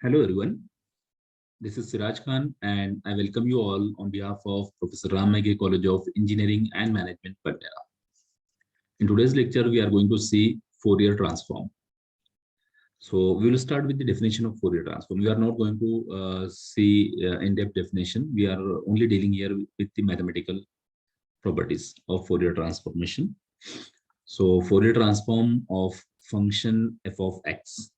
Hello everyone, this is Siraj Khan and I welcome you all on behalf of Professor Ram Meghe College of Engineering and Management, Patna. In today's lecture, we are going to see Fourier transform. So we will start with the definition of Fourier transform. We are not going to see in-depth definition. We are only dealing here with the mathematical properties of Fourier transformation. So Fourier transform of function f of x.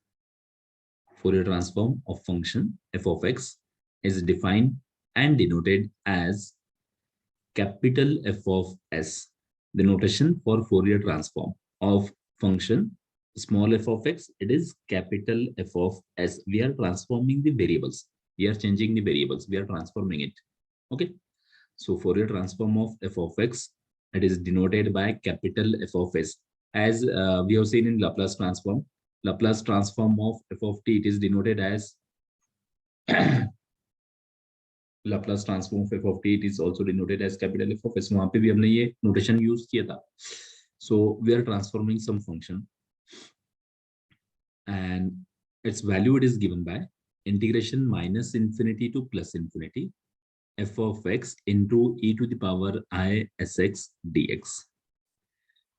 Fourier transform of function f of x is defined and denoted as capital F of S. The notation for Fourier transform of function small f of x, it is capital F of S. We are transforming the variables. We are changing the variables. We are transforming it. Okay. So Fourier transform of f of x, it is denoted by capital F of S. As we have seen in Laplace transform of f of t, it is denoted as Laplace transform of f of t, it is also denoted as capital F of S. वहां पे भी हमने ये notation use किया था. So we are transforming some function and its value it is given by integration minus infinity to plus infinity f of x into e to the power I sx dx.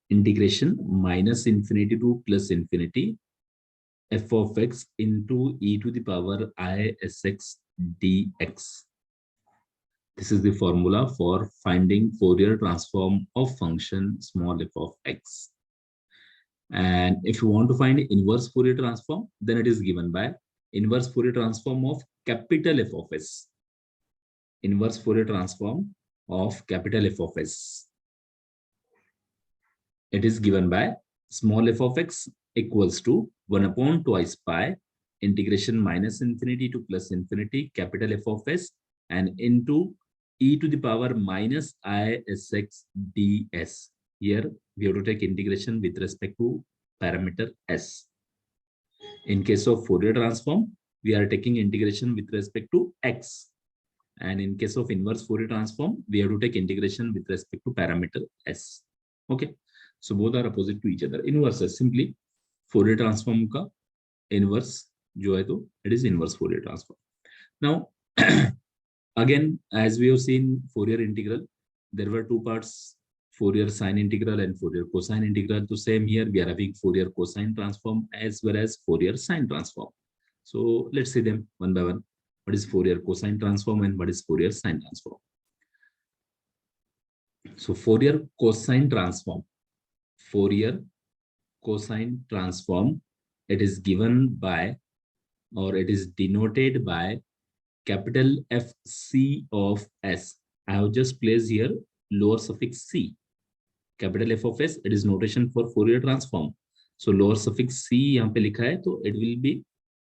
Integration minus infinity to plus infinity f of x into e to the power I sx dx. This is the formula for finding Fourier transform of function small f of x. And if you want to find inverse Fourier transform, then it is given by inverse Fourier transform of capital F of s. Inverse Fourier transform of capital F of s. It is given by small f of x equals to 1 upon twice pi integration minus infinity to plus infinity capital F of s and into e to the power minus I sx ds. Here we have to take integration with respect to parameter s. In case of Fourier transform, we are taking integration with respect to x. And in case of inverse Fourier transform, we have to take integration with respect to parameter s. Okay. So both are opposite to each other. Inverse is simply Fourier transform ka inverse जो है तो it is inverse Fourier transform. Now again, as we have seen Fourier integral, there were two parts, Fourier sine integral and Fourier cosine integral. So same here, we are having Fourier cosine transform as well as Fourier sine transform. So let's see them one by one. What is Fourier cosine transform and what is Fourier sine transform? So Fourier cosine transform, it is given by or it is denoted by capital FC of S. I have just placed here lower suffix C. Capital F of S, it is notation for Fourier transform. So lower suffix C यहाँ पे लिखा है, तो it will be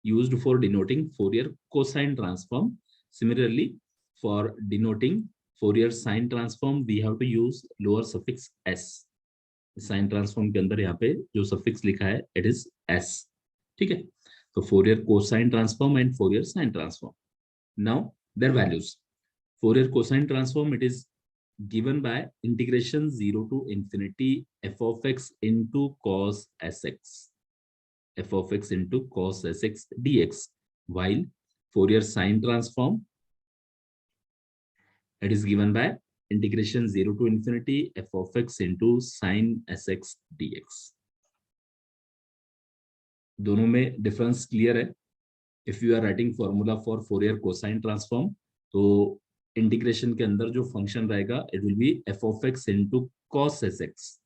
used for denoting Fourier cosine transform. Similarly, for denoting Fourier sine transform, we have to use lower suffix S. Sine transform के अंदर यहाँ पे जो suffix लिखा है, it is S. ठीक है? तो Fourier cosine transform and Fourier sine transform. Now their values. Fourier cosine transform, it is given by integration 0 to infinity f of x into cos sx. F of x into cos sx dx. While Fourier sine transform, it is given by integration 0 to infinity f of x into sin sx dx. दोनों में difference clear है. If you are writing formula for Fourier cosine transform, तो integration के अंदर जो function रहेगा it will be f of x into cos sx.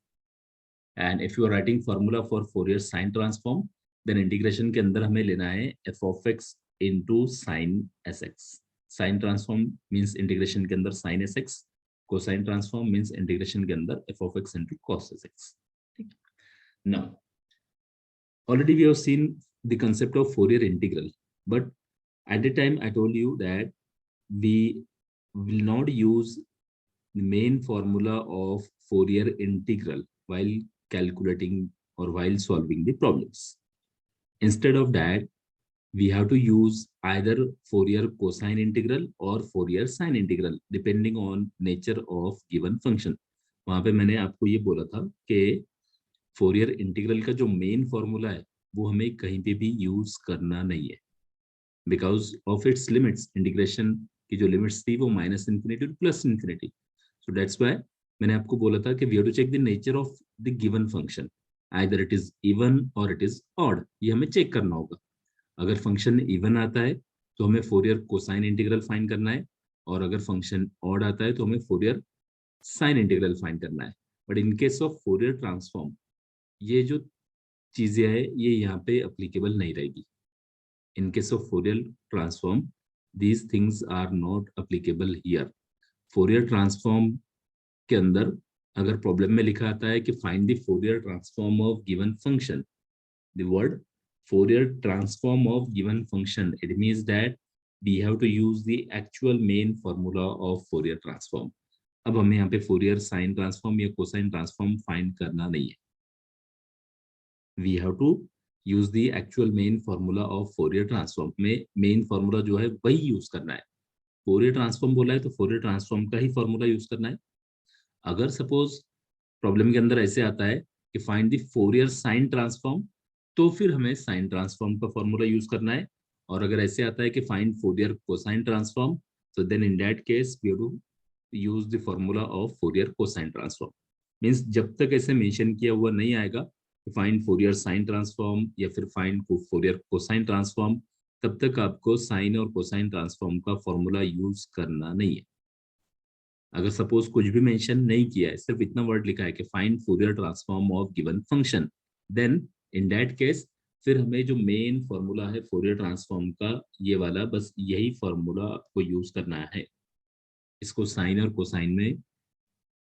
And if you are writing formula for Fourier sine transform, then integration के अंदर हमें लेना है f of x into sin sx. Sine transform means integration के अंदर sin sx. Cosine transform means integration के अंदर f of x into cos sx. Now, already we have seen the concept of Fourier integral. But at the time, I told you that we will not use the main formula of Fourier integral while calculating or while solving the problems. Instead of that, we have to use either Fourier cosine integral or Fourier sine integral, depending on nature of given function. वहाँ पे मैंने आपको ये बोला था कि Fourier integral का जो main formula है, वो हमें कहीं पे भी use करना नहीं है. Because of its limits, integration की जो लिमिट्स थी वो minus infinity to plus infinity. So that's why मैंने आपको बोला था कि we have to check the nature of the given function, either it is even और इट इज ऑड. ये हमें चेक करना होगा. अगर फंक्शन इवन आता है तो हमें फोरियर कोसाइन इंटीग्रल फाइंड करना है, और अगर फंक्शन ऑड आता है तो हमें फोरियर साइन इंटीग्रल फाइंड करना है. But in case of Fourier transform ये जो चीजें हैं ये यहाँ पे अप्लीकेबल नहीं रहेगी. In case of Fourier transform these things are not applicable here. Fourier transform के अंदर अगर प्रॉब्लम में लिखा आता है कि find the Fourier transform of given function, the word Fourier transform of given function, it means that we have to use the actual main formula of Fourier transform. अब हमें यहाँ पे Fourier sin transform या cosine transform find करना नहीं है. We have to use the actual main formula of Fourier transform. में main formula जो है वही यूज करना है. Fourier transform बोला है तो Fourier transform का ही formula यूज करना है. अगर सपोज प्रॉब्लम के अंदर ऐसे आता है कि find the Fourier sine transform, तो फिर हमें साइन ट्रांसफॉर्म का फॉर्मूला यूज करना है. और अगर ऐसे आता है कि फाइंड फोरियर कोसाइन ट्रांसफॉर्म, तो then in that case we have to use the formula of Fourier cosine transform. Means जब तक ऐसे मेंशन किया हुआ नहीं आएगा कि फाइंड फोरियर साइन ट्रांसफॉर्म या फिर फाइंड फोरियर कोसाइन ट्रांसफॉर्म, तब तक आपको साइन और कोसाइन ट्रांसफॉर्म का फॉर्मूला यूज करना नहीं है. अगर सपोज कुछ भी मेंशन नहीं किया है, सिर्फ इतना वर्ड लिखा है कि find Fourier transform of given function, then in that case फिर हमें जो मेन फॉर्मूला है फोरियर ट्रांसफॉर्म का ये वाला, बस यही फॉर्मूला आपको यूज करना है. इसको साइन और कोसाइन में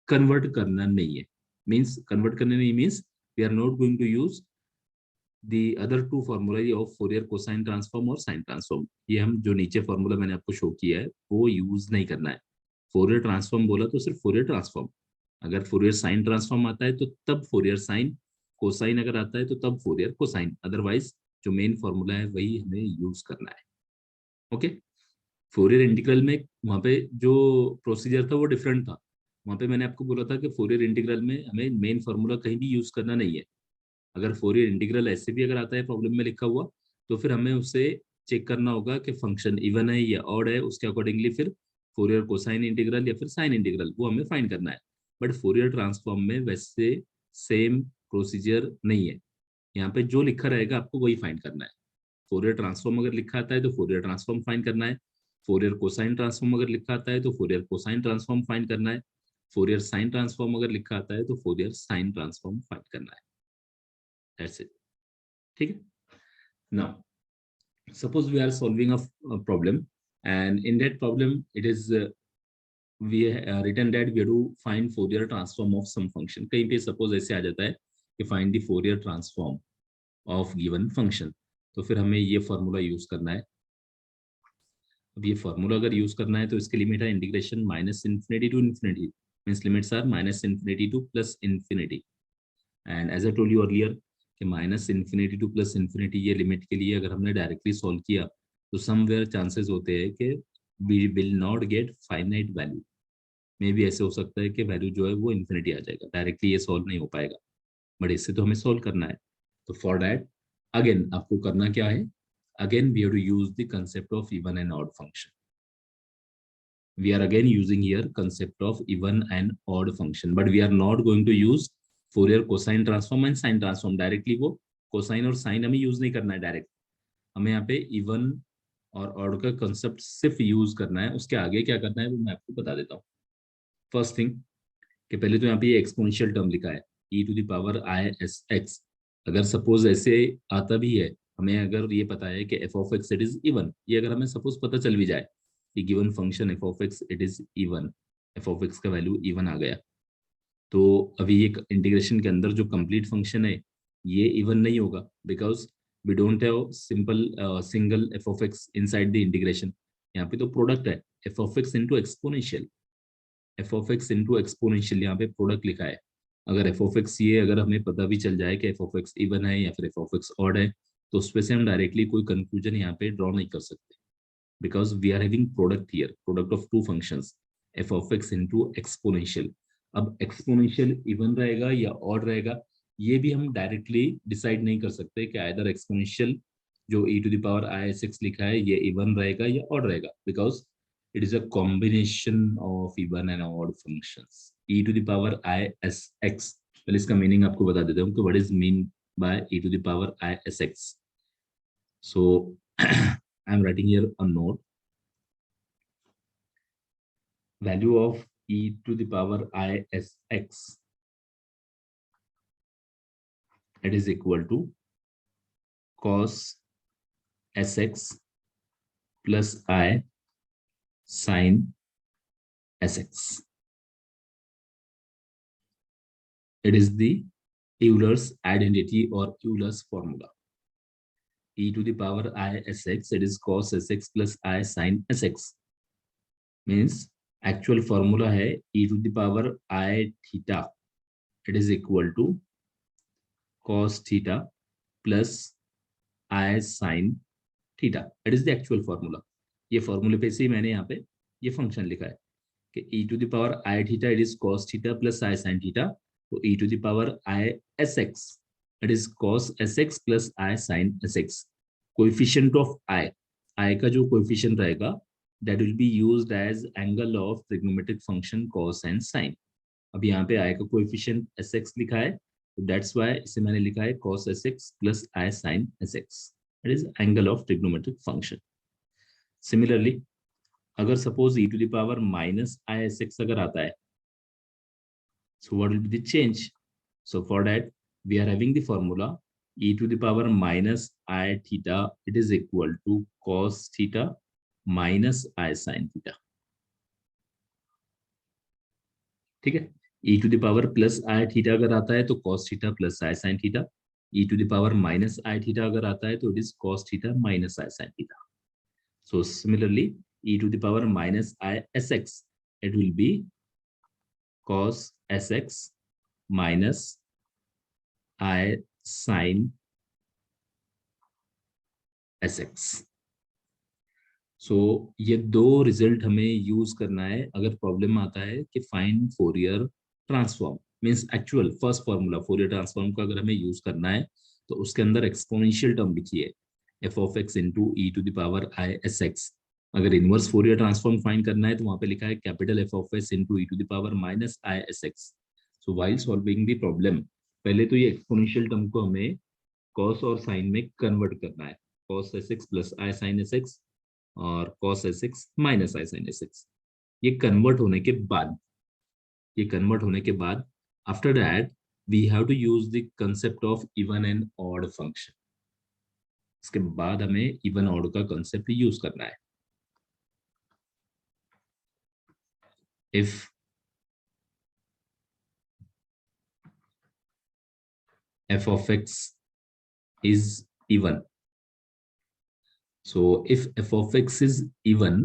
कन्वर्ट करना नहीं है. मींस कन्वर्ट करना नहीं means we are not going to use the other two formula of Fourier cosine transform और साइन ट्रांसफॉर्म. ये हम जो नीचे फॉर्मूला मैंने आपको शो किया है वो यूज नहीं करना है. फोरियर ट्रांसफॉर्म बोला तो सिर्फ फोरियर ट्रांसफॉर्म. अगर फोरियर साइन ट्रांसफॉर्म आता है तो तब फोरियर साइन, कोसाइन अगर आता है तो तब फोरियर कोसाइन. अदरवाइज जो मेन फॉर्मूला है वही हमें यूज करना है. ओके. फोरियर इंटीग्रल में वहां पे जो प्रोसीजर था वो डिफरेंट था. वहां पे मैंने आपको बोला था कि फोरियर इंटीग्रल में हमें मेन फॉर्मूला कहीं भी यूज करना नहीं है. अगर फोरियर इंटीग्रल ऐसे भी अगर आता है प्रॉब्लम में लिखा हुआ, तो फिर हमें उसे चेक करना होगा कि फंक्शन इवन है या ऑड है. उसके अकॉर्डिंगली फिर फोरियर कोसाइन इंटीग्रल या फिर साइन इंटीग्रल वो हमें फाइंड करना है. बट फोरियर ट्रांसफॉर्म में वैसे सेम प्रोसीजर नहीं है. यहाँ पे जो लिखा रहेगा आपको वही फाइंड करना है. फोरियर ट्रांसफॉर्म अगर लिखा आता है तो फोरियर ट्रांसफॉर्म फाइंड करना है. फोरियर कोसाइन ट्रांसफॉर्म अगर लिखा आता है तो फोरियर कोसाइन ट्रांसफॉर्म फाइंड करना है. फोरियर साइन ट्रांसफॉर्म अगर लिखा आता है तो फोरियर साइन ट्रांसफॉर्म फाइंड करना है. That's it. ठीक है. Now suppose we are solving a problem, and in that problem it is we written that we have to find Fourier transform of some function. कहीं पे suppose ऐसे आ जाता है कि find the Fourier transform of given function, तो फिर हमें ये फॉर्मूला यूज करना है. अब ये फॉर्मूला अगर यूज करना है तो इसकी लिमिट है integration minus infinity to infinity. Means limits are minus infinity to plus infinity. And as I told you earlier कि minus infinity to plus infinity ये लिमिट के लिए अगर हमने डायरेक्टली सॉल्व किया तो समवेयर चांसेस होते हैं कि we will not get finite value. मे भी ऐसे हो सकता है कि वैल्यू जो है वो इन्फिनिटी आ जाएगा. डायरेक्टली ये सॉल्व नहीं हो पाएगा, बट इससे तो हमें सॉल्व करना है. तो फॉर दैट अगेन आपको करना क्या है, again we have to use the concept of even and odd function. We are again using here concept of even and odd function, but we are not going to use Fourier cosine transform and sine transform. Directly वो cosine और sign हमें use नहीं करना है direct. हमें यहाँ पे even और ऑड का कंसेप्ट सिर्फ यूज करना है. उसके आगे क्या करना है वो मैं आपको बता देता हूँ. फर्स्ट थिंग कि पहले तो यहाँ पे ये एक्सपोनेंशियल टर्म लिखा है e to the power I S x. अगर सपोज ऐसे आता भी है, हमें अगर ये पता है कि F of x it is even, ये अगर हमें सपोज पता चल भी जाए कि given function f of x it is even, f of x का वैल्यू इवन आ गया, तो अभी ये इंटीग्रेशन के अंदर जो कंप्लीट फंक्शन है ये इवन नहीं होगा, because we don't have simple single f of x inside the integration. यहाँ पे तो प्रोडक्ट है f of x into exponential, f of x into exponential यहाँ पे प्रोडक्ट लिखा है. अगर एफ ऑफ एक्स ये अगर हमें पता भी चल जाए कि एफ ऑफ एक्स इवन है या फिर एफ ऑफ एक्स ऑड है, तो उस पर से हम डायरेक्टली कोई कंक्लूजन यहाँ पे ड्रॉ नहीं कर सकते, because we are having product here, product of two functions f of x into exponential. अब exponential even रहेगा या odd रहेगा ये भी हम डायरेक्टली डिसाइड नहीं कर सकते कि आइदर exponential जो e to the power I S x लिखा है ये इवन रहेगा या ऑड रहेगा, because it is a combination of even and odd functions. e to the power I S x, पहले इसका मीनिंग आपको बता देता हूँ कि what is mean by e to the power I S x. So I am writing here a note, value of e to the power I s x, it is equal to cos sx plus I sin sx. It is the Euler's identity or Euler's formula. E to the power I sx, it is cos sx plus I sin sx. Means actual formula है e to the power I theta, it is equal to cos theta plus I sin theta, it is the actual formula. ये फॉर्मूले पे से ही मैंने यहाँ पे ये function लिखा है कि e to the power I theta it is cos theta plus I sine theta, तो e to the power I S X it is cos S x plus I sine S X. Coefficient of I का जो coefficient रहेगा that will be used as angle of trigonometric function cos and sine. अब यहाँ पे आई का coefficient S x लिखा है, तो दैट्स व्हाई इसे मैंने लिखा है cos S x plus I sine S x, it is angle of trigonometric function. Similarly, अगर suppose e to the power minus I s x अगर आता है, so what will be the change? So for that we are having the formula e to the power minus I theta, it is equal to cos theta minus I sin theta. ठीक है, e to the power plus I theta अगर आता है तो cos theta plus I sin theta, e to the power minus I theta अगर आता है तो it is cos theta minus I sin theta. So similarly, e to the power minus I sx, it will be cos sx minus I sin sx. So ये दो result हमें use करना है अगर प्रॉब्लम आता है कि find Fourier transform, means actual first formula Fourier transform का अगर हमें यूज करना है तो उसके अंदर एक्सपोनेंशियल टर्म लिखिए f of x into e to the power I S x. अगर इनवर्स फोरियर ट्रांसफॉर्म फाइंड करना है तो वहां पे लिखा है capital f of s into e to the power minus i S x. So while solving the problem पहले तो ये एक्सपोनेंशियल टर्म को हमें कॉस और साइन में कन्वर्ट करना है, कॉस एस एक्स प्लस आई साइन एस एक्स और cos sx minus i sin sx। ये कन्वर्ट होने के बाद, ये कन्वर्ट होने के बाद after that we have to use the concept of even and odd function. इसके बाद हमें इवन ऑड का कंसेप्ट यूज करना है। If f of x is even, so if f of x is even,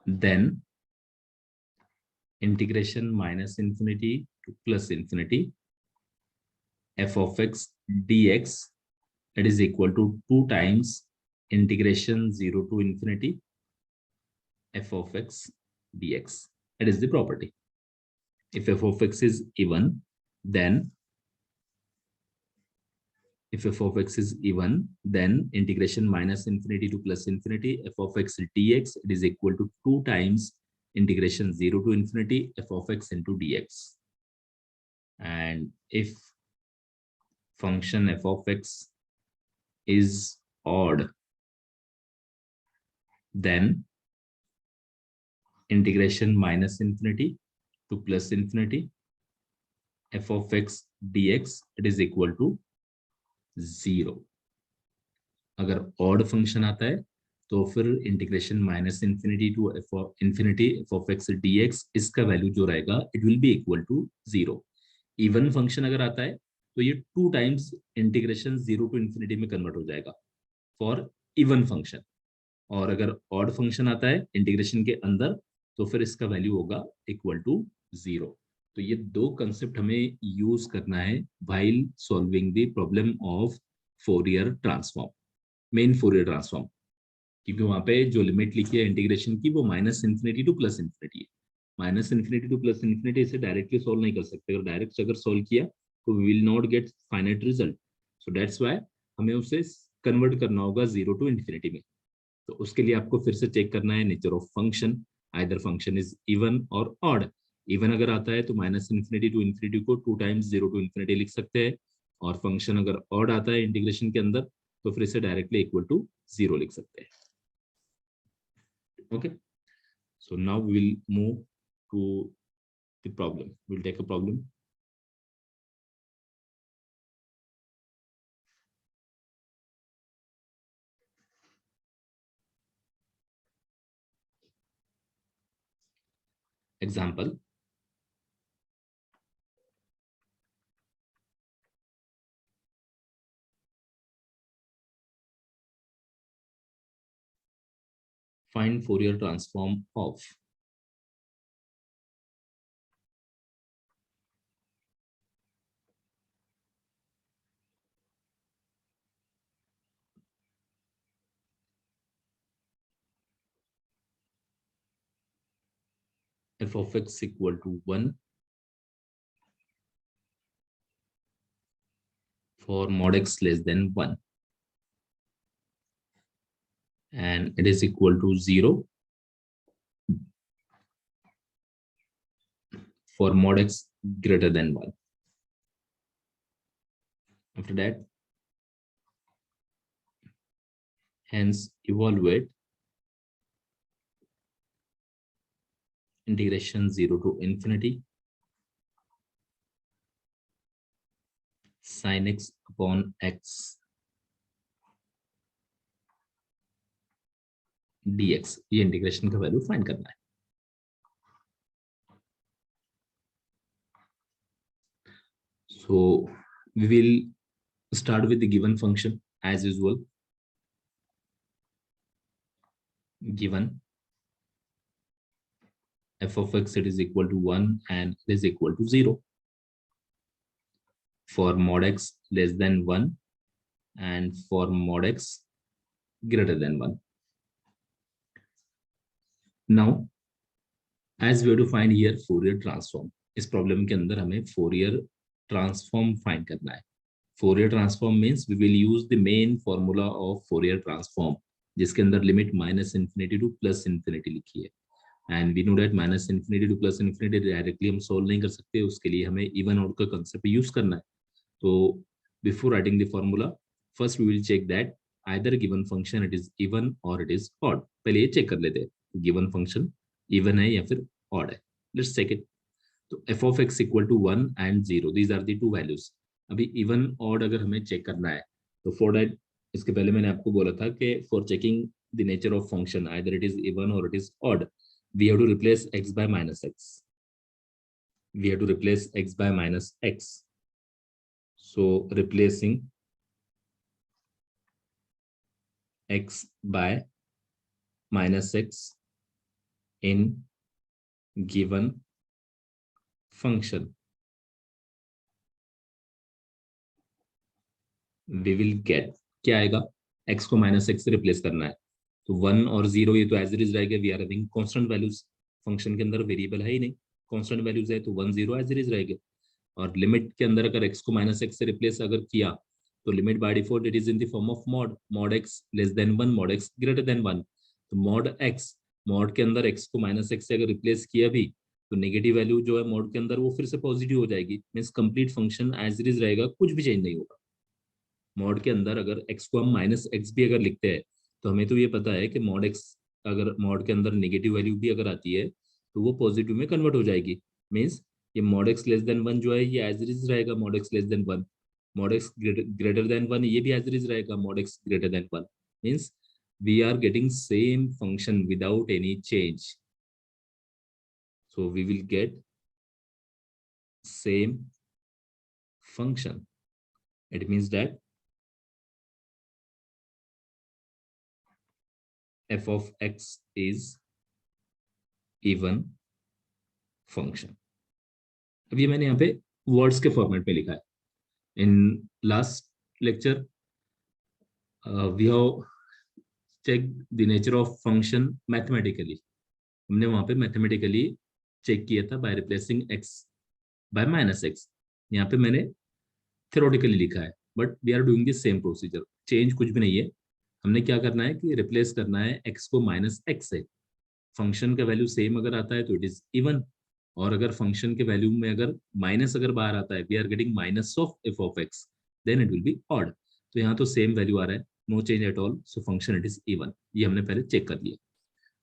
then integration minus infinity to plus infinity f of x dx, it is equal to 2 times integration 0 to infinity f of x dx. It is the property. If f of x is even, then if f of x is even, then integration minus infinity to plus infinity f of x dx, it is equal to 2 times integration 0 to infinity f of x into dx. And if function f of x is odd, then integration minus infinity to plus infinity f of x dx, it is equal to 0. अगर odd function आता है तो फिर integration minus infinity to infinity f of x dx, इसका value जो रहेगा it will be equal to 0. Even function अगर आता है तो ये 2 टाइम्स इंटीग्रेशन 0 टू इन्फिनिटी में कन्वर्ट हो जाएगा फॉर इवन फंक्शन, और अगर ऑड फंक्शन आता है इंटीग्रेशन के अंदर तो फिर इसका वैल्यू होगा इक्वल टू 0. तो ये दो कंसेप्ट हमें यूज करना है while solving the problem of Fourier transform, main Fourier transform, क्योंकि वहां पे जो लिमिट लिखी है इंटीग्रेशन की वो minus infinity to plus infinity है। Minus infinity to plus infinity इसे डायरेक्टली सॉल्व नहीं कर सकते, अगर डायरेक्ट अगर सॉल्व किया तो we will not get finite result. So that's why हमें उसे कन्वर्ट करना होगा 0 टू इन्फिनिटी में। तो उसके लिए आपको फिर से चेक करना है nature of function, either function is even और ऑड। इवन अगर आता है तो माइनस इन्फिनिटी टू इन्फिनिटी को 2 टाइम्स 0 टू इन्फिनिटी लिख सकते हैं, और फंक्शन अगर ऑड आता है इंटीग्रेशन के अंदर तो फिर इसे डायरेक्टली इक्वल टू 0 लिख सकते हैं। Okay, so now we will move to the problem. We'll take a problem. Example, find Fourier transform of f of x equal to 1 for mod x less than 1, and it is equal to 0 for mod x greater than 1. After that, hence evaluate integration 0 to infinity sin x upon x dx, ये integration का value find करना है। So we will start with the given function as usual. Given f of x, it is equal to 1 and it is equal to 0 for mod x less than 1 and for mod x greater than 1. Now as we have to find here Fourier transform, इस problem के अंदर हमें Fourier transform find करना है। Fourier transform means we will use the main formula of Fourier transform, जिसके अंदर limit minus infinity to plus infinity लिखी है, and we know that minus infinity to plus infinity directly हम solve नहीं कर सकते, उसके लिए हमें इवन ऑड का कंसेप्ट यूज करना है। तो before writing the formula, first we will check that either given function it is even और इट इज ऑड। पहले ये चेक कर लेते हैं गिवन फंक्शन इवन है या फिर ऑड है। Let's check it. तो f of x equal to 1 and 0, these are the two values. अभी इवन ऑड अगर हमें चेक करना है तो फॉर दैट, इसके पहले मैंने आपको बोला था कि for checking the nature of function either it is even और it is odd, we have to replace x by minus x. We have to replace x by minus x. So replacing x by minus x in given function, we will get, क्या आएगा, x को minus x से replace करना है तो 1 और 0 ये तो एज इट इज रहेगा। We are having constant values, function के अंदर वेरिएबल है ही नहीं, कांस्टेंट वैल्यूज है तो 1 0 एज इट इज रहेगा। और लिमिट के अंदर अगर x को माइनस x से रिप्लेस अगर किया तो limit by default it is in the form of mod, mod x less than 1 mod x greater than 1। तो मॉड x, मॉड के अंदर x को माइनस x से अगर रिप्लेस किया भी तो नेगेटिव वैल्यू जो है मॉड के अंदर वो फिर से पॉजिटिव हो जाएगी, means complete function as it is रहेगा, कुछ भी चेंज नहीं होगा। मॉड के अंदर अगर x को हम माइनस x भी अगर लिखते हैं तो हमें तो ये पता है कि मॉड x अगर मॉड के अंदर नेगेटिव वैल्यू भी अगर आती है तो वो पॉजिटिव में कन्वर्ट हो जाएगी, मींस ये मॉड x लेस देन 1 जो है ये एज इट इज रहेगा mod x less than 1, mod x greater than 1 ये भी एज इट इज रहेगा mod x greater than 1, means we are getting same function without any change. So we will get same function, it means that f of x is even function। अब ये मैंने यहाँ पे words के format में लिखा है। In last lecture we have check the nature of function mathematically, हमने वहां पे मैथमेटिकली चेक किया था by replacing x by minus x। यहाँ पे मैंने थ्योरेटिकली लिखा है but we are doing the same procedure, change कुछ भी नहीं है। हमने क्या करना है कि रिप्लेस करना है x को माइनस एक्स से। फंक्शन का वैल्यू सेम अगर आता है तो इट इज इवन, और अगर फंक्शन के वैल्यू में अगर माइनस अगर बाहर आता है, we are getting minus of F of x, then it will be odd. तो यहाँ तो सेम वैल्यू आ रहा है, no change at all, so function it is even. ये हमने पहले चेक कर लिया।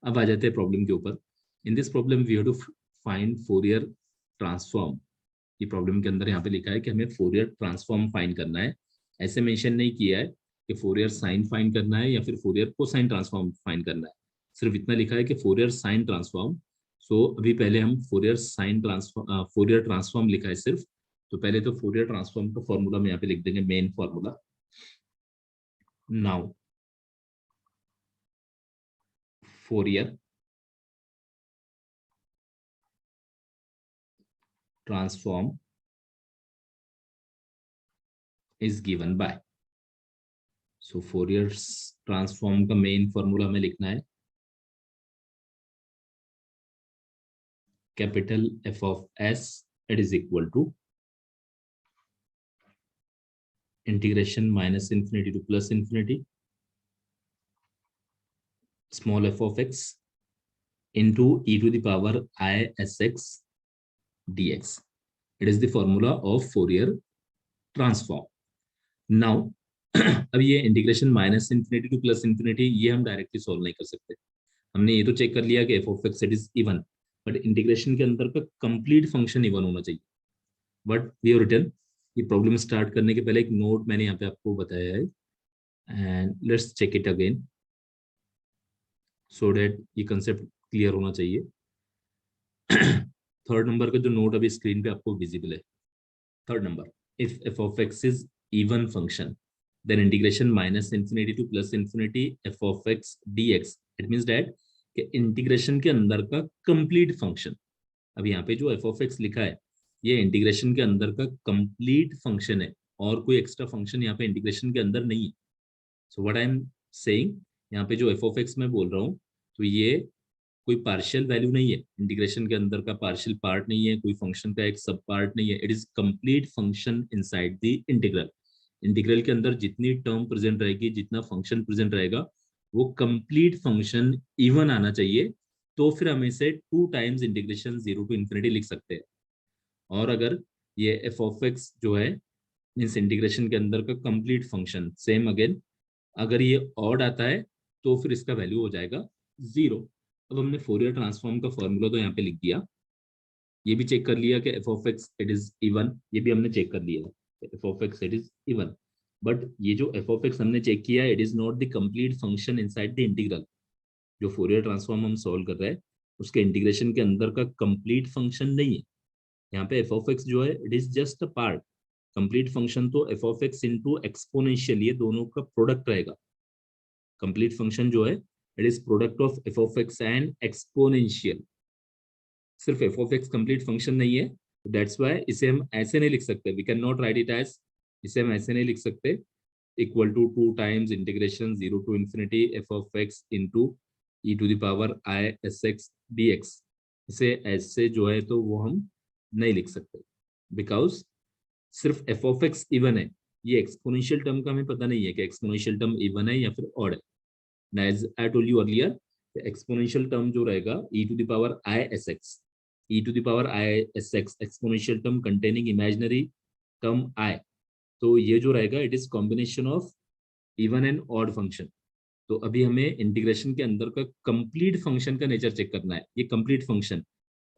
अब आ जाते हैं प्रॉब्लम के ऊपर। In this problem we have to find Fourier transform. ये प्रॉब्लम के अंदर यहाँ पे लिखा है कि हमें फोरियर ट्रांसफॉर्म फाइंड करना है। ऐसे मेंशन नहीं किया है कि फोरियर साइन फाइंड करना है या फिर फोरियर कोसाइन ट्रांसफॉर्म फाइंड करना है, सिर्फ इतना लिखा है कि फोरियर साइन ट्रांसफॉर्म। सो अभी पहले हम Fourier sine transform, Fourier transform लिखा है सिर्फ, तो पहले तो फोरियर ट्रांसफॉर्म का फॉर्मूला हम यहाँ पे लिख देंगे, main formula. Now Fourier transform is given by, so Fourier transform का मेन फॉर्मूला हमें लिखना है capital f of s, it is equal to integration minus infinity to plus infinity small f of x into e to the power I sx dx. It is the formula of Fourier transform. Now अब ये integration minus infinity to plus infinity ये हम directly solve नहीं कर सकते। हमने ये तो चेक कर लिया कि F of x it is even, but integration के अंदर का कंप्लीट फंक्शन इवन होना चाहिए। बट वी हैव रिटन, ये प्रॉब्लम स्टार्ट करने के पहले एक नोट मैंने यहाँ पे आपको बताया है, and let's check it again so that ये कंसेप्ट क्लियर होना चाहिए। थर्ड नंबर का जो नोट अभी स्क्रीन पे आपको विजिबल है, third number, if f of x is even function then integration minus infinity to plus infinity f of x dx, it means that कि इंटीग्रेशन के अंदर का कंप्लीट फंक्शन, अब यहाँ पे जो एफ ऑफ एक्स लिखा है ये इंटीग्रेशन के अंदर का कंप्लीट फंक्शन है, और कोई एक्स्ट्रा फंक्शन यहाँ पे इंटीग्रेशन के अंदर नहीं है। So what I am saying, यहाँ पे जो एफ ऑफ एक्स मैं बोल रहा हूँ, तो ये कोई पार्शियल वैल्यू नहीं है, इंटीग्रेशन के अंदर का पार्शियल पार्ट नहीं है, कोई फंक्शन का एक सब पार्ट नहीं है, it is complete function inside the integral. Integral के अंदर जितनी टर्म प्रेजेंट रहेगी, जितना फंक्शन प्रेजेंट रहेगा, वो कंप्लीट फंक्शन इवन आना चाहिए, तो फिर हम इसे 2 टाइम्स इंटीग्रेशन 0 टू इन्फिनिटी लिख सकते हैं। और अगर ये एफ ऑफ एक्स जो है मीन्स इंटीग्रेशन के अंदर का कंप्लीट फंक्शन, सेम अगेन अगर ये ऑड आता है तो फिर इसका वैल्यू हो जाएगा 0। अब हमने फोरियर ट्रांसफॉर्म का फॉर्मूला तो यहाँ पे लिख दिया, ये भी चेक कर लिया कि F of x it is even, ये भी हमने चेक कर लिया f of x it is even. But ये जो एफ ऑफ एक्स हमने चेक किया it is not the complete function inside the integral. जो फोरियर ट्रांसफॉर्म हम सॉल्व कर रहे हैं उसके इंटीग्रेशन के अंदर का कंप्लीट फंक्शन नहीं है। यहाँ पे एफ ऑफ एक्स जो है it is just a part, complete function तो F of x into exponential, ये दोनों का प्रोडक्ट रहेगा। कंप्लीट फंक्शन जो है it is product of F of X and exponential. सिर्फ F of X complete function नहीं है, दैट्स वाई इसे हम ऐसे नहीं लिख सकते, we can not write it as, इसे हम ऐसे नहीं लिख सकते equal to 2 times integration 0 to infinity f of x into e to the power I S x D x. इसे ऐसे जो है तो वो हम नहीं लिख सकते, बिकॉज सिर्फ एफ ऑफ एक्स इवन है, ये एक्सपोनेंशियल टर्म का हमें पता नहीं है कि एक्सपोनेंशियल टर्म इवन है या फिर ऑड है। As I told you earlier, exponential term जो रहेगा E to the power I S X, e to the power I s x exponential term containing imaginary term I, तो ये जो रहेगा it is combination of even and odd function. तो अभी हमें integration के अंदर का कंप्लीट फंक्शन का नेचर चेक करना है। ये complete function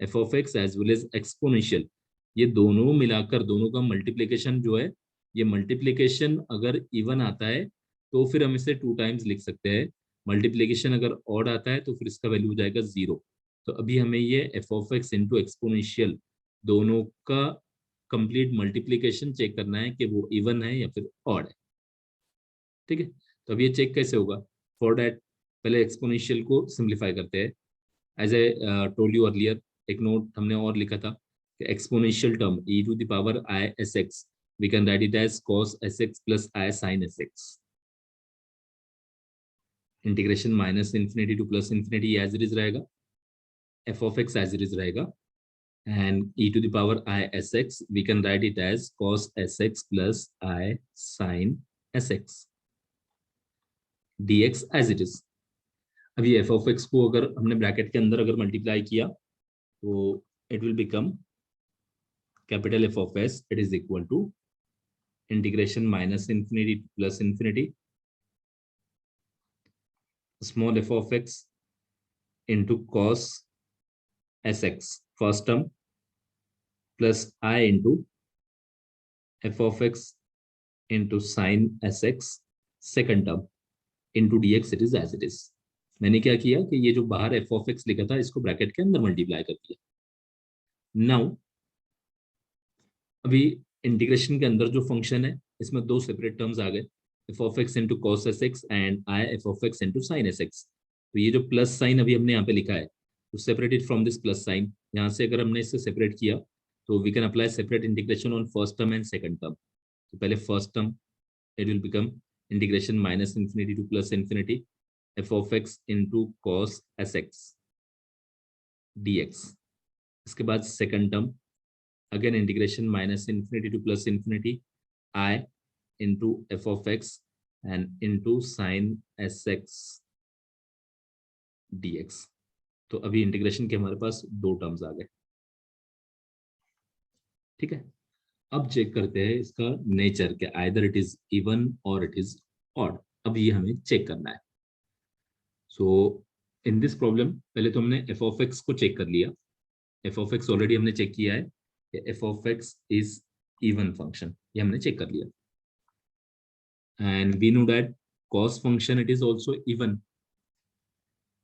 f of x as well as exponential, ये दोनों मिलाकर दोनों का मल्टीप्लीकेशन जो है, ये मल्टीप्लीकेशन अगर इवन आता है तो फिर हम इसे 2 टाइम्स लिख सकते हैं, मल्टीप्लीकेशन अगर ऑड आता है तो फिर इसका वैल्यू हो जाएगा 0। तो अभी हमें ये f of x into exponential दोनों का कंप्लीट मल्टीप्लीकेशन चेक करना है कि वो इवन है या फिर ऑड है। ठीक है, तो अब ये चेक कैसे होगा, फॉर दैट पहले एक्सपोनेंशियल को सिंप्लीफाई करते हैं। As I told you earlier, एक नोट हमने और लिखा था कि exponential term e to the power i sx we can write it as cos sx plus i sin sx। Integration minus infinity to plus infinity as it is रहेगा, F of x as it is रहेगा, and e to the power I sx, we can write it as cos sx plus I sin sx dx as it is. अभी f of x को अगर हमने bracket के अंदर अगर multiply किया तो it will become capital F of s, it is equal to integration minus infinity to plus infinity small f of x into cos sx first term plus I into f of x into sin sx second term into dx, it is as it is. मैंने क्या किया कि ये जो बाहर f of x लिखा था इसको ब्रैकेट के अंदर मल्टीप्लाई कर दिया. नाउ अभी इंटीग्रेशन के अंदर जो फंक्शन है इसमें दो सेपरेट टर्म्स आ गए, f of x into cos sx and I f of x into sin sx. तो ये जो प्लस साइन अभी हमने यहाँ पे लिखा है तो separated from this plus sign, यहाँ से अगर हमने इससे सेपरेट किया तो we can apply separate integration on first term and second term. तो पहले first term it will become integration minus infinity to plus infinity f of x into cos sx dx. इसके बाद second term again integration minus infinity to plus infinity I into f of x and into sin sx dx. तो अभी integration के हमारे पास दो terms आ गए. ठीक है, अब चेक करते हैं इसका नेचर क्या, आइदर इट इज इवन और इट इज ऑड. अब ये हमें चेक करना है. सो इन दिस प्रॉब्लम पहले तो हमने एफ ऑफ एक्स को चेक कर लिया. एफ ऑफ एक्स ऑलरेडी हमने चेक किया है, f of x is even function, ये हमने चेक कर लिया. And we know that cos function it is also even.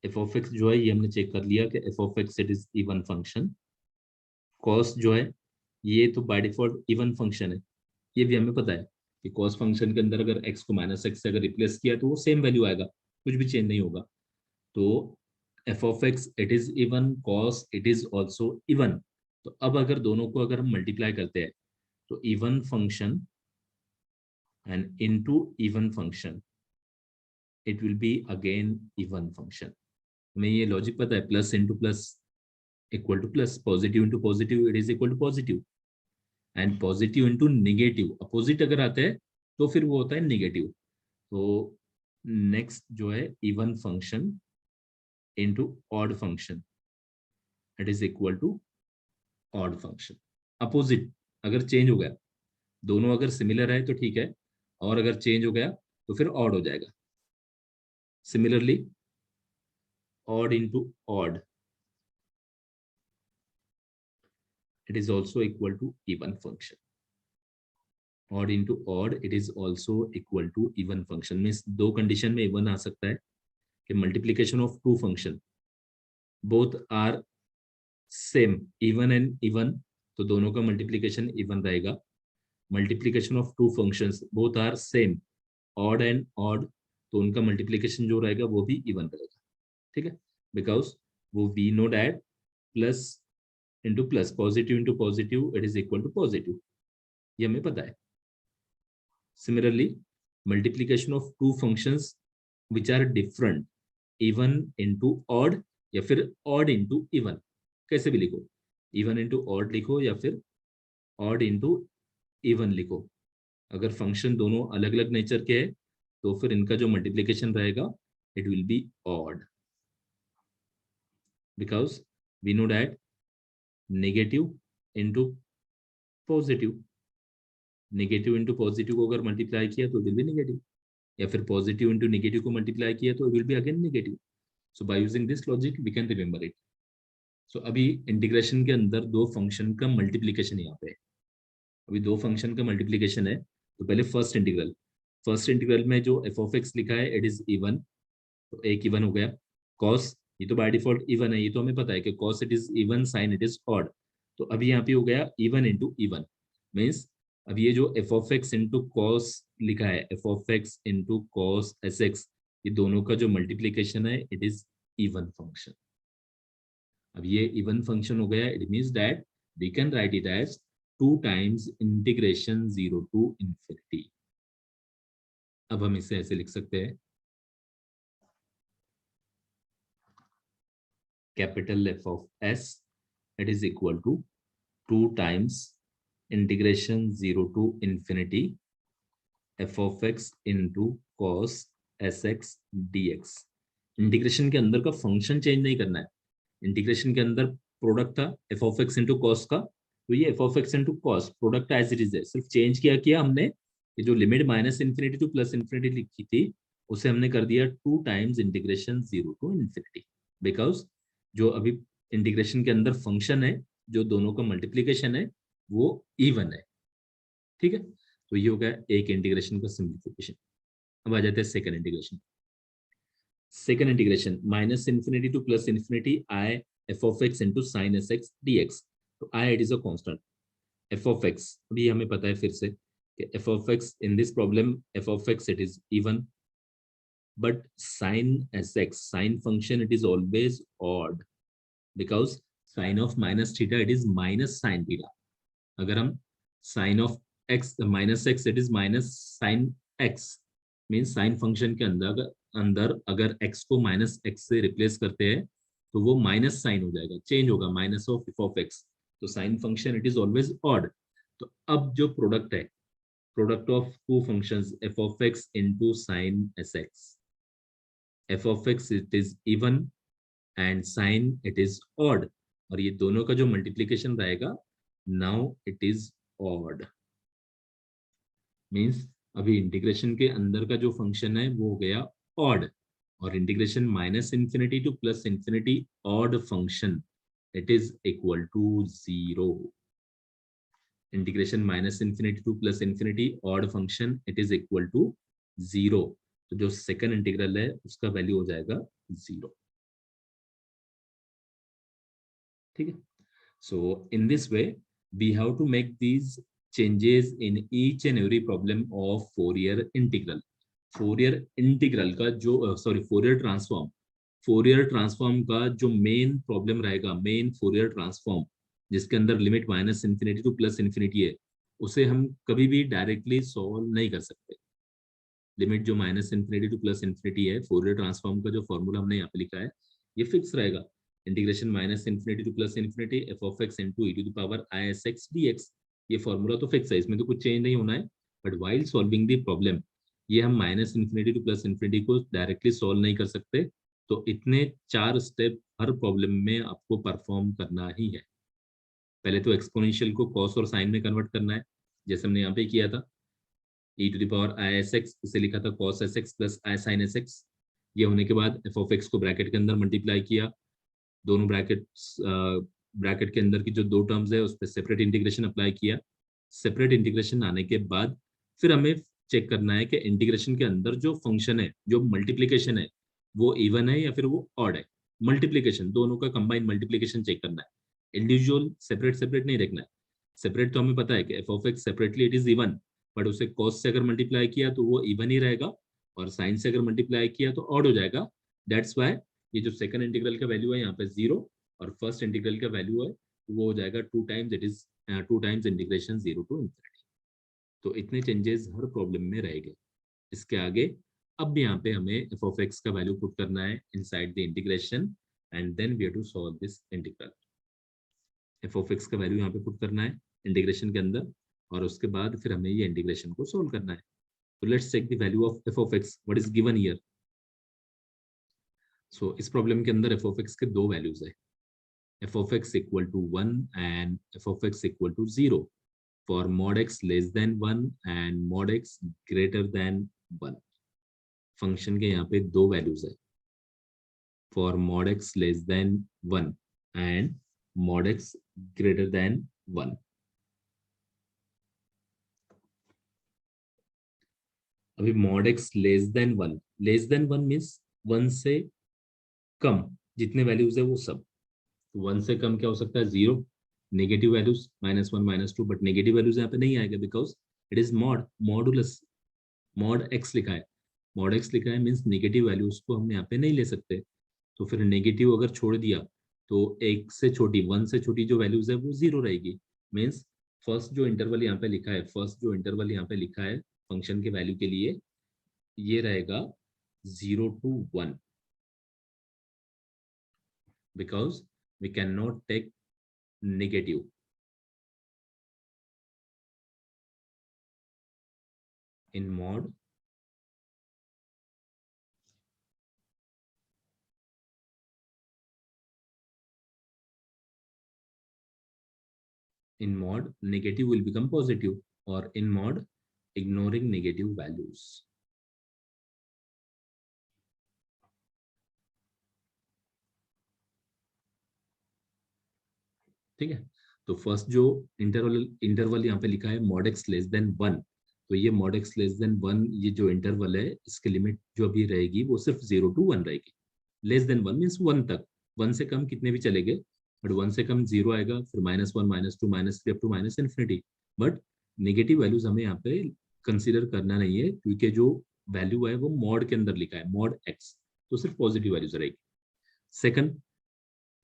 F of x जो है ये हमने चेक कर लिया कि F of x it is even function. Cos जो है ये तो बाय डिफॉल्ट इवन फंक्शन है, ये भी हमें पता है कि कॉस फंक्शन के अंदर अगर x को माइनस एक्स से अगर रिप्लेस किया तो वो सेम वैल्यू आएगा, कुछ भी चेंज नहीं होगा. तो F of x it is even, cos it is also even. तो अब अगर दोनों को अगर हम मल्टीप्लाई करते हैं तो even function and into even function it will be again even function. हमें ये लॉजिक पता है, plus into plus equal to plus, positive into positive it is equal to positive, and positive into negative opposite अगर आता है तो फिर वो होता है निगेटिव. तो नेक्स्ट जो है even function into odd function it is equal to odd function. Opposite अगर चेंज हो गया, दोनों अगर सिमिलर है तो ठीक है, और अगर चेंज हो गया तो फिर ऑड हो जाएगा. Similarly odd into odd it is also equal to even function. Odd into odd it is also equal to even function. Means दो कंडीशन में even आ सकता है कि multiplication of two function both are same, even and even, तो दोनों का multiplication even रहेगा. Multiplication of two functions both are same, odd and odd, तो उनका multiplication जो रहेगा वो भी even रहेगा. ठीक है, because वो we know that plus into plus, positive into positive it is equal to positive, ये हमें पता है. Similarly, multiplication of two functions which are different, even into odd या फिर odd into even, कैसे भी लिखो, even into odd लिखो या फिर odd into even लिखो. अगर फंक्शन दोनों अलग अलग नेचर के हैं तो फिर इनका जो मल्टीप्लिकेशन रहेगा it will be odd, because we know that negative into positive, negative into positive को अगर मल्टीप्लाई किया तो विल बी नेगेटिव, या फिर पॉजिटिव इंटू नेगेटिव को मल्टीप्लाई किया तो will be again negative. So by using this logic we can remember it. So अभी इंटीग्रेशन के अंदर दो फंक्शन का मल्टीप्लिकेशन यहाँ पे है. अभी दो फंक्शन का मल्टीप्लिकेशन है तो पहले फर्स्ट इंटीग्रल में जो एफ ऑफ एक्स लिखा है इट इज इवन, तो एक इवन हो गया. कॉस ये तो बाय डिफॉल्ट इवन है, ये तो हमें पता है कि cos it is even, sine it is odd. तो अभी यहाँ पे हो गया इवन इंटू इवन. मीन्स अब ये जो F of x into cos लिखा है, f of x into cos S x, ये दोनों का जो मल्टीप्लीकेशन है इट इज इवन फंक्शन. अब ये इवन फंक्शन हो गया, it means that we can write it as 2 times integration 0 to infinity. अब हम इसे ऐसे लिख सकते हैं, capital F of S it is equal to 2 times integration 0 to infinity f of x into cos sx dx। Integration के अंदर का फंक्शन चेंज नहीं करना है। इंटीग्रेशन के अंदर प्रोडक्ट था f of x into cos का, तो ये f of x into cos product as it is है, सिर्फ चेंज किया हमने, ये जो limit minus infinity to plus infinity लिखी थी उसे हमने कर दिया 2 times integration 0 to infinity, because जो अभी इंटीग्रेशन के अंदर फंक्शन है, जो दोनों का मल्टीप्लीकेशन है, वो इवन है। ठीक है, तो ये हो गया एक इंटीग्रेशन का सिंप्लीफिकेशन। अब आ जाते हैं second integration. Second integration minus infinity to plus infinity I F of x into sine S x D x. तो I it is a constant F of X, अभी हमें पता है फिर से कि F of X in this problem F of x it is even, but sine S X sine function it is always odd, because sine of minus theta it is minus sine theta. अगर हम sine of x minus x it is minus sine x, mean sine function के अंदर अगर x को minus x से replace करते हैं तो वो माइनस साइन हो जाएगा, चेंज होगा minus of F of x. तो sine function it is always odd. तो अब जो प्रोडक्ट है, product of two functions f of x into sine S x, f of x it is even and sine it is odd, और ये दोनों का जो मल्टीप्लीकेशन रहेगा now it is odd. Means अभी इंटीग्रेशन के अंदर का जो फंक्शन है वो हो गया ऑड, और integration minus infinity to plus infinity odd function it is equal to 0। Integration minus infinity to plus infinity odd function it is equal to 0। तो जो सेकंड इंटीग्रल है उसका वैल्यू हो जाएगा 0। ठीक है, so in this way we have to make these changes in each and every problem of Fourier integral। Fourier integral का जो Fourier ट्रांसफॉर्म का जो मेन प्रॉब्लम रहेगा, मेन Fourier ट्रांसफॉर्म जिसके अंदर limit minus infinity to plus infinity है, उसे हम कभी भी डायरेक्टली सॉल्व नहीं कर सकते। लिमिट जो minus infinity to plus infinity है, Fourier ट्रांसफॉर्म का जो फॉर्मूला हमने यहाँ पे लिखा है ये फिक्स रहेगा, integration minus infinity to plus infinity f of x into e to the power I S x D x. ये फॉर्मूला तो फिक्स है, इसमें तो कुछ चेंज नहीं होना है। But while solving the problem ये हम minus infinity to plus infinity को डायरेक्टली सॉल्व नहीं कर सकते, तो इतने 4 स्टेप हर प्रॉब्लम में आपको परफॉर्म करना ही है। पहले तो एक्सपोनेंशियल को कॉस और साइन में कन्वर्ट करना है, जैसे हमने यहाँ पे किया था e to the power I S x, इसे लिखा था कॉस एस एक्स प्लस आई साइन एस एक्स। ये होने के बाद एफ ऑफ एक्स को ब्रैकेट के अंदर मल्टीप्लाई किया, दोनों ब्रैकेट के अंदर की जो दो टर्म्स है उस पर सेपरेट इंटीग्रेशन अप्लाई किया। सेपरेट इंटीग्रेशन आने के बाद फिर हमें चेक करना है कि इंटीग्रेशन के अंदर जो फंक्शन है, जो मल्टीप्लीकेशन है, वो इवन है या फिर वो ऑड है। मल्टीप्लीकेशन दोनों का कंबाइंड मल्टीप्लीकेशन चेक करना है, इंडिविजुअल सेपरेट सेपरेट नहीं देखना है। सेपरेट तो हमें पता है कि F of x separately it is even, but उसे कॉस से अगर मल्टीप्लाई किया तो वो इवन ही रहेगा, और साइन से अगर मल्टीप्लाई किया तो ऑड हो जाएगा। दैट्स वाई ये जो सेकंड इंटीग्रल का वैल्यू है यहाँ पे 0, और फर्स्ट इंटीग्रल का वैल्यू है वो हो जाएगा 2 times, it is 2 times integration 0 to infinity. तो इतने चेंजेस हर प्रॉब्लम में रहेंगे। इसके आगे अब भी यहाँ पे हमें एफ ऑफ एक्स का वैल्यू पुट करना है inside the integration, and then we have to solve this integral. F of x का वैल्यू यहाँ पे पुट करना है इंटीग्रेशन के अंदर, और उसके बाद फिर हमें ये इंटीग्रेशन को सोल्व करना है। तो let's check the value of F of x, what is given here. So इस प्रॉब्लम के अंदर एफ ऑफ एक्स के दो वैल्यूज है, f of x equal to 1 and f of x equal to 0 for mod x less than 1 and mod x greater than 1। Function के यहाँ पे दो वैल्यूज है, for mod x less than 1 and mod x greater than 1। अभी mod x less than 1 means 1 से कम जितने values है वो सब। तो 1 से कम क्या हो सकता है, 0, negative values -1 -2, but negative values यहाँ पे नहीं आएगा because it is modulus, mod x लिखा है। मॉड एक्स लिखा है मीन्स नेगेटिव वैल्यूज को हम यहाँ पे नहीं ले सकते। तो फिर नेगेटिव अगर छोड़ दिया तो 1 से छोटी 1 से छोटी जो वैल्यूज है वो 0 रहेगी। मीन्स फर्स्ट जो इंटरवल यहाँ पे लिखा है, फंक्शन के वैल्यू के लिए ये रहेगा 0 to 1, because we cannot take negative। in mod negative will become positive, or in mod ignoring negative values. ठीक है, तो फर्स्ट जो इंटरवल यहाँ पे लिखा है mod x लेस देन 1, तो ये mod x लेस देन 1, ये जो इंटरवल है इसकी लिमिट जो अभी रहेगी वो सिर्फ 0 to 1 रहेगी. लेस देन 1 मीन्स 1 तक, 1 से कम कितने भी चलेंगे, बट 1 से कम 0 आएगा, फिर -1 -2 -3 up to minus infinity. But negative values हमें यहाँ पे कंसिडर करना नहीं है, क्योंकि जो वैल्यू है वो मॉड के अंदर लिखा है, मॉड एक्स, तो सिर्फ पॉजिटिव वैल्यूज रहेगी.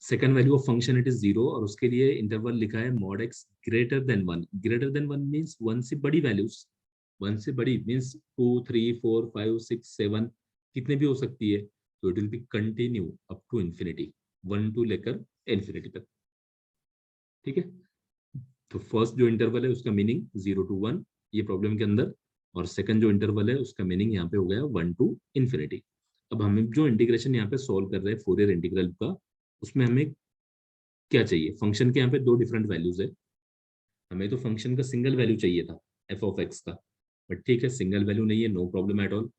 Second value of function it is 0, और उसके लिए इंटरवल लिखा है mod x greater than 1. Greater than 1 means 1 से बड़ी वैल्यूज, 1 से बड़ी मीन्स 2 3 4 5 6 7 कितने भी हो सकती है, तो it will be continue up to infinity, 1 to लेकर इन्फिनिटी तक. ठीक है, तो फर्स्ट जो इंटरवल है उसका मीनिंग 0 to 1 ये प्रॉब्लम के अंदर, और सेकंड जो इंटरवल है उसका मीनिंग यहाँ पे हो गया 1 to इन्फिनिटी. अब हमें जो इंटीग्रेशन यहाँ पे सॉल्व कर रहे हैं फोरियर इंटीग्रल का, उसमें हमें क्या चाहिए, फंक्शन के यहाँ पे दो डिफरेंट वैल्यूज है. हमें तो फंक्शन का सिंगल वैल्यू चाहिए था एफ ऑफ एक्स का, बट ठीक है सिंगल वैल्यू नहीं है, no problem at all.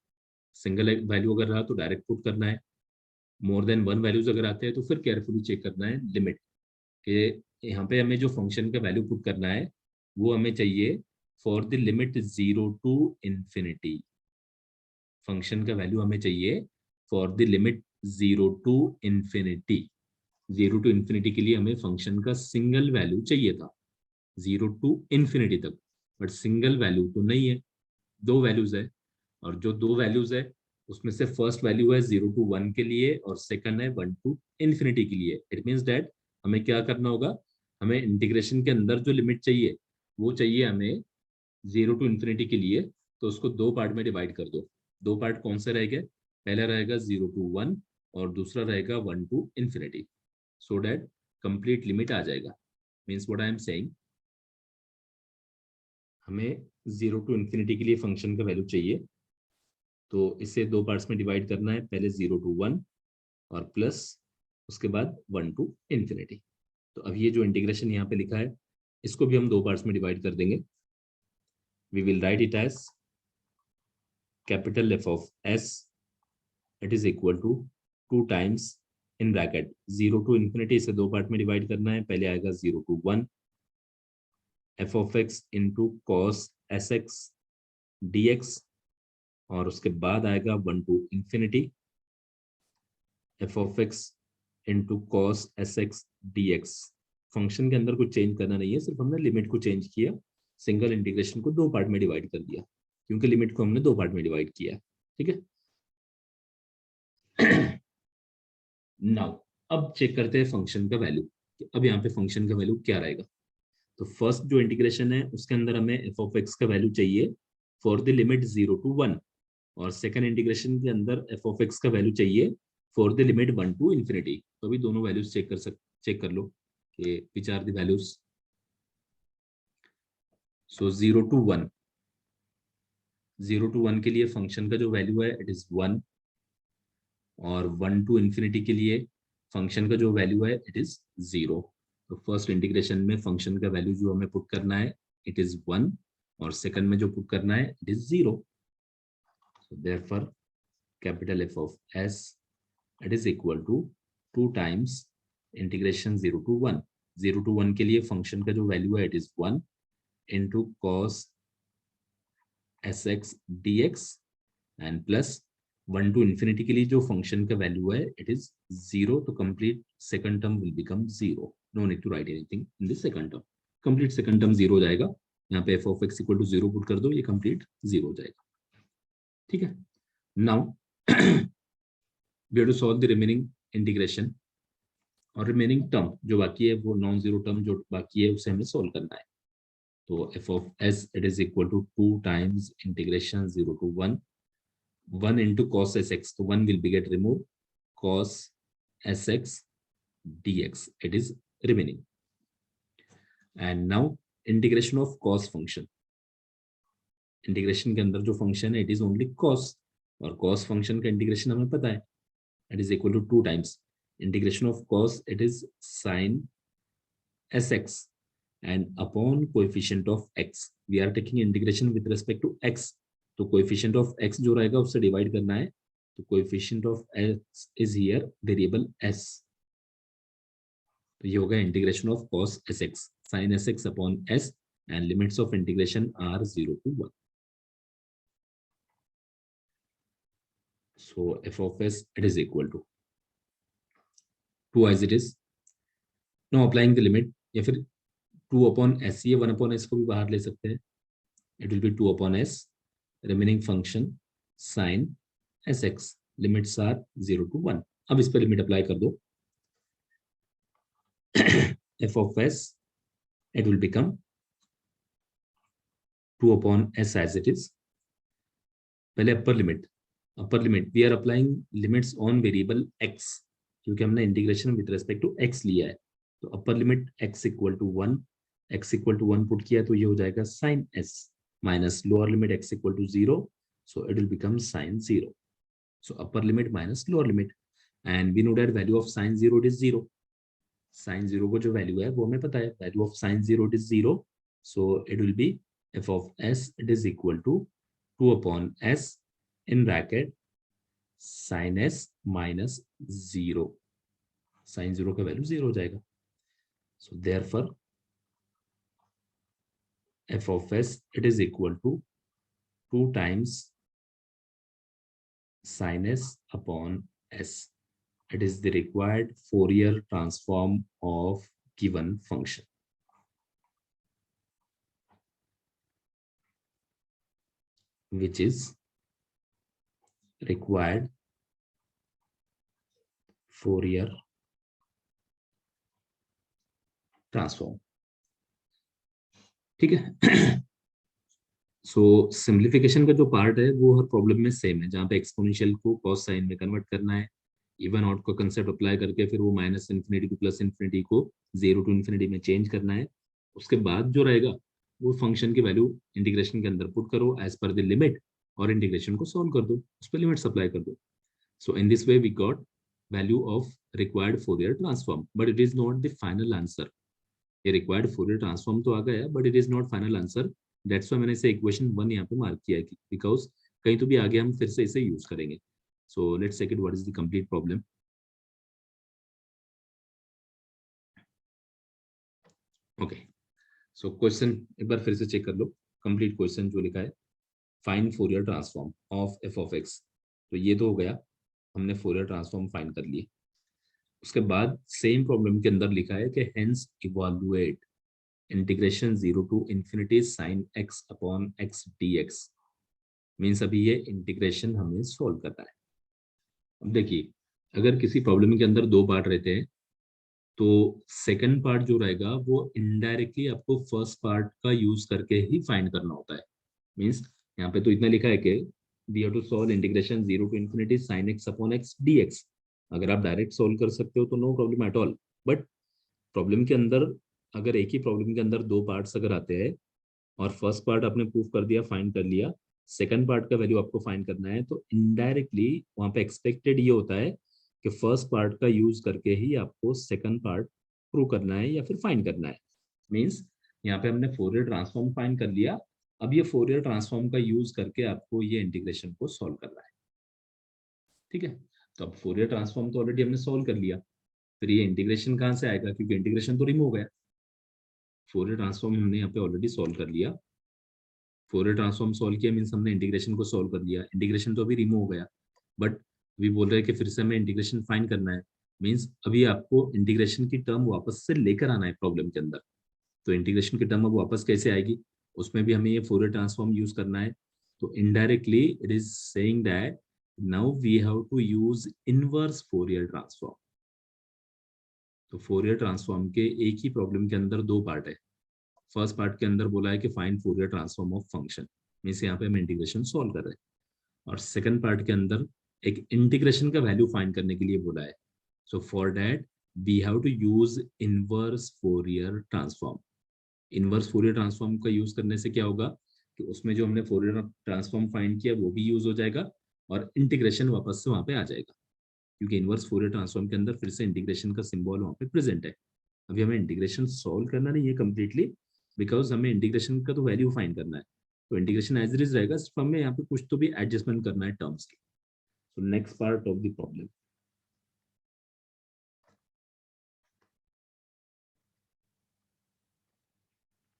Single value अगर रहा तो डायरेक्ट पुट करना है, मोर देन वन वैल्यूज अगर आते हैं तो फिर केयरफुली चेक करना है लिमिट के. यहाँ पे हमें जो फंक्शन का वैल्यू पुट करना है वो हमें चाहिए for the limit 0 to infinity. Function का वैल्यू हमें चाहिए for the limit 0 to infinity. 0 to infinity के लिए हमें फंक्शन का सिंगल वैल्यू चाहिए था 0 टू इन्फिनिटी तक, बट सिंगल वैल्यू तो नहीं है, दो वैल्यूज है, और जो दो वैल्यूज है उसमें से फर्स्ट वैल्यू है 0 टू 1 के लिए और सेकंड है 1 टू इन्फिनिटी के लिए. इट मीन्स दैट हमें क्या करना होगा, हमें इंटीग्रेशन के अंदर जो लिमिट चाहिए वो चाहिए हमें 0 टू इन्फिनिटी के लिए, तो उसको दो पार्ट में डिवाइड कर दो. दो पार्ट कौन से रहेंगे, पहला रहेगा 0 टू 1 और दूसरा रहेगा 1 to infinity, so that complete limit आ जाएगा. Means what I am saying, हमें 0 टू इन्फिनिटी के लिए फंक्शन का वैल्यू चाहिए, तो इसे दो पार्ट्स में डिवाइड करना है, पहले 0 टू 1 और प्लस उसके बाद 1 टू इन्फिनिटी. तो अब ये जो इंटीग्रेशन यहाँ पे लिखा है इसको भी हम दो पार्ट्स में डिवाइड कर देंगे. We will write it as capital f of s, it is equal to 2 times in bracket 0 to infinity, इसे दो पार्ट में डिवाइड करना है, पहले आएगा 0 to 1 f of x into cos S x D x, और उसके बाद आएगा 1 to infinity f of x into cos S x D x. Function के अंदर कुछ चेंज करना नहीं है, सिर्फ हमने लिमिट को चेंज किया, सिंगल इंटीग्रेशन को दो पार्ट में डिवाइड कर दिया, क्योंकि लिमिट को हमने दो पार्ट में डिवाइड किया है. ठीक है, नाउ अब चेक करते हैं फंक्शन का वैल्यू. अब यहाँ पे फंक्शन का वैल्यू क्या रहेगा, तो फर्स्ट जो इंटीग्रेशन है उसके अंदर हमें एफ ऑफ एक्स का वैल्यू चाहिए फॉर द लिमिट 0 टू 1, और सेकंड इंटीग्रेशन के अंदर एफ ऑफ एक्स का वैल्यू चाहिए for the limit 1 to infinity. तो अभी दोनों वैल्यूज चेक कर लो कि which are the values. So 0 to 1, 0 to 1 के लिए फंक्शन का जो वैल्यू है इट इज 1, और 1 टू इन्फिनिटी के लिए फंक्शन का जो वैल्यू है इट इज 0. तो फर्स्ट इंटीग्रेशन में फंक्शन का वैल्यू जो हमें पुट करना है इट इज 1, और सेकंड में जो पुट करना है it is 0. So therefore capital F of S, it is equal to 2 times integration 0 to 1. 0 to 1 के लिए फंक्शन का जो वैल्यू है it is 1 into cos S x D x and plus 1 to infinity के लिए जो फंक्शन का value है इट इज 0. तो complete second term will become 0. No need to write anything in this second term. Complete second term 0 हो जाएगा. यहाँ पे f of x equal to 0 put कर दो, ये कंप्लीट 0 हो जाएगा. ठीक है, now we have to solve the remaining integration, और रिमेनिंग टर्म जो बाकी है वो नॉन जीरो टर्म जो बाकी है उसे हमें सोल्व करना है. तो F of s it is equal to 2 times integration 0 to 1, 1 into cos S x, तो 1 will be get remove, cos S x D x it is remaining. And now integration of cos function, integration के अंदर जो function है it is only cos, और cos function का integration हमें पता है it is equal to 2 times integration of cos, it is sign sx, and upon coefficient of x we are taking integration with respect to x, तो coefficient of x जो रहेगा उससे divide करना है, तो coefficient of x is here variable s, तो ये होगा integration of cos sx sin sx upon s, and limits of integration are 0 to 1. So f of s it is equal to 2 as it is. Now applying the limit, या फिर 2 upon s, ये 1 upon s को भी बाहर ले सकते हैं, it will be 2 upon s remaining function sin sx, limits are 0 to 1. अब इस पर लिमिट अप्लाई कर दो, f of s it will become 2 upon s as it is. पहले upper limit we are applying limits on variable x, क्योंकि हमने integration with respect to x लिया है, तो upper limit x equal to 1 put किया तो ये हो जाएगा sin s, minus lower limit x equal to 0, so it will become sin 0. So upper limit minus lower limit, and we know that value of sin 0 is 0. Sin 0 को जो value है वो हमें पता है, value of sin 0 is 0, so it will be f of s it is equal to 2 upon s in bracket sin s minus 0. sin 0 का value 0 हो जाएगा, so therefore f of s it is equal to 2 times sin s upon s. It is the required Fourier transform of given function. Which is required Fourier transform. ठीक है. सो simplification का जो part है वो हर problem में same है, जहाँ पे एक्सपोनेंशियल को कॉस साइन में कन्वर्ट करना है, इवन आउट का कंसेप्ट अप्लाई करके फिर वो minus infinity to plus infinity को 0 टू इन्फिनिटी में चेंज करना है. उसके बाद जो रहेगा वो फंक्शन की वैल्यू इंटीग्रेशन के अंदर पुट करो एज पर द लिमिट, और इंटीग्रेशन को सॉल्व कर दो, उस पर लिमिट्स अप्लाई कर दो. So in this way we got value of required Fourier transform, but it is not the final answer. ये रिक्वायर्ड फोरियर ट्रांसफॉर्म तो आ गया but it is not final answer. That's why मैंने इसे equation 1 यहाँ पे मार्क किया है, बिकॉज कहीं तो भी आगे हम फिर से इसे यूज करेंगे. So let's check it what is the complete problem. Okay, so question एक बार फिर से चेक कर लो. कंप्लीट क्वेश्चन जो लिखा है, find Fourier transform of F of x, तो ये तो हो गया, हमने फोरियर ट्रांसफॉर्म फाइंड कर लिए. उसके बाद सेम प्रॉब्लम के अंदर लिखा है कि hence evaluate integration 0 to infinity sine x upon x dx. Means अभी ये इंटीग्रेशन हमें सॉल्व करना है. अब देखिए, अगर किसी प्रॉब्लम के अंदर 2 पार्ट रहते हैं तो सेकंड पार्ट जो रहेगा वो इनडायरेक्टली आपको फर्स्ट पार्ट का यूज करके ही फाइंड करना होता है. मीन्स यहाँ पे तो इतना लिखा है कि we have to solve integration 0 to infinity sine x upon x dx. अगर आप डायरेक्ट सॉल्व कर सकते हो तो no problem at all, but problem के अंदर अगर एक ही प्रॉब्लम के अंदर 2 पार्ट्स अगर आते हैं और फर्स्ट पार्ट आपने प्रूफ कर दिया, फाइंड कर लिया, सेकंड पार्ट का वैल्यू आपको फाइंड करना है, तो इनडायरेक्टली वहां पे एक्सपेक्टेड ये होता है कि फर्स्ट पार्ट का यूज करके ही आपको सेकंड पार्ट प्रूव करना है या फिर फाइंड करना है. मींस यहाँ पे हमने फोरियर ट्रांसफॉर्म फाइंड कर लिया, अब ये फोरियर ट्रांसफॉर्म का यूज करके आपको ये इंटीग्रेशन को सॉल्व करना है. ठीक है, तो अब फोरियर ट्रांसफॉर्म तो ऑलरेडी हमने सॉल्व कर लिया, फिर ये इंटीग्रेशन कहाँ से आएगा, क्योंकि इंटीग्रेशन तो रिमूव हो गया. फोरियर ट्रांसफॉर्म हमने यहाँ पे ऑलरेडी सॉल्व कर लिया. फोरियर ट्रांसफॉर्म सॉल्व किया मीन्स हमने इंटीग्रेशन को सॉल्व कर लिया. इंटीग्रेशन तो अभी रिमूव हो गया, बट अभी बोल रहे हैं कि फिर से हमें इंटीग्रेशन फाइंड करना है. मीन्स अभी आपको इंटीग्रेशन की टर्म वापस से लेकर आना है प्रॉब्लम के अंदर. तो इंटीग्रेशन की टर्म अब वापस कैसे आएगी, उसमें भी हमें ये फोरियर ट्रांसफॉर्म यूज करना है. तो indirectly it is saying that now we have to use inverse Fourier transform. तो फोरियर ट्रांसफॉर्म के एक ही प्रॉब्लम के अंदर 2 पार्ट है. फर्स्ट पार्ट के अंदर बोला है कि find Fourier transform of function, means यहाँ पे हम इंटीग्रेशन सॉल्व कर रहे हैं, और सेकंड पार्ट के अंदर एक इंटीग्रेशन का वैल्यू फाइंड करने के लिए बोला है. So for that we have to use inverse Fourier transform. Inverse Fourier transform का यूज करने से क्या होगा तो उसमें जो हमने फोरियर ट्रांसफॉर्म फाइंड किया वो भी यूज हो जाएगा और इंटीग्रेशन वापस से वहां पे आ जाएगा, क्योंकि इनवर्स फोरियर ट्रांसफॉर्म के अंदर फिर से इंटीग्रेशन का सिंबल वहां पे प्रेजेंट है। अभी हमें इंटीग्रेशन सॉल्व करना नहीं है कंप्लीटली, बिकॉज हमें इंटीग्रेशन का तो वैल्यू फाइंड करना है। तो इंटीग्रेशन एज इट इज रहेगा, सिर्फ हमें यहाँ पे कुछ तो भी एडजस्टमेंट करना है टर्म्स की। So next part of the problem,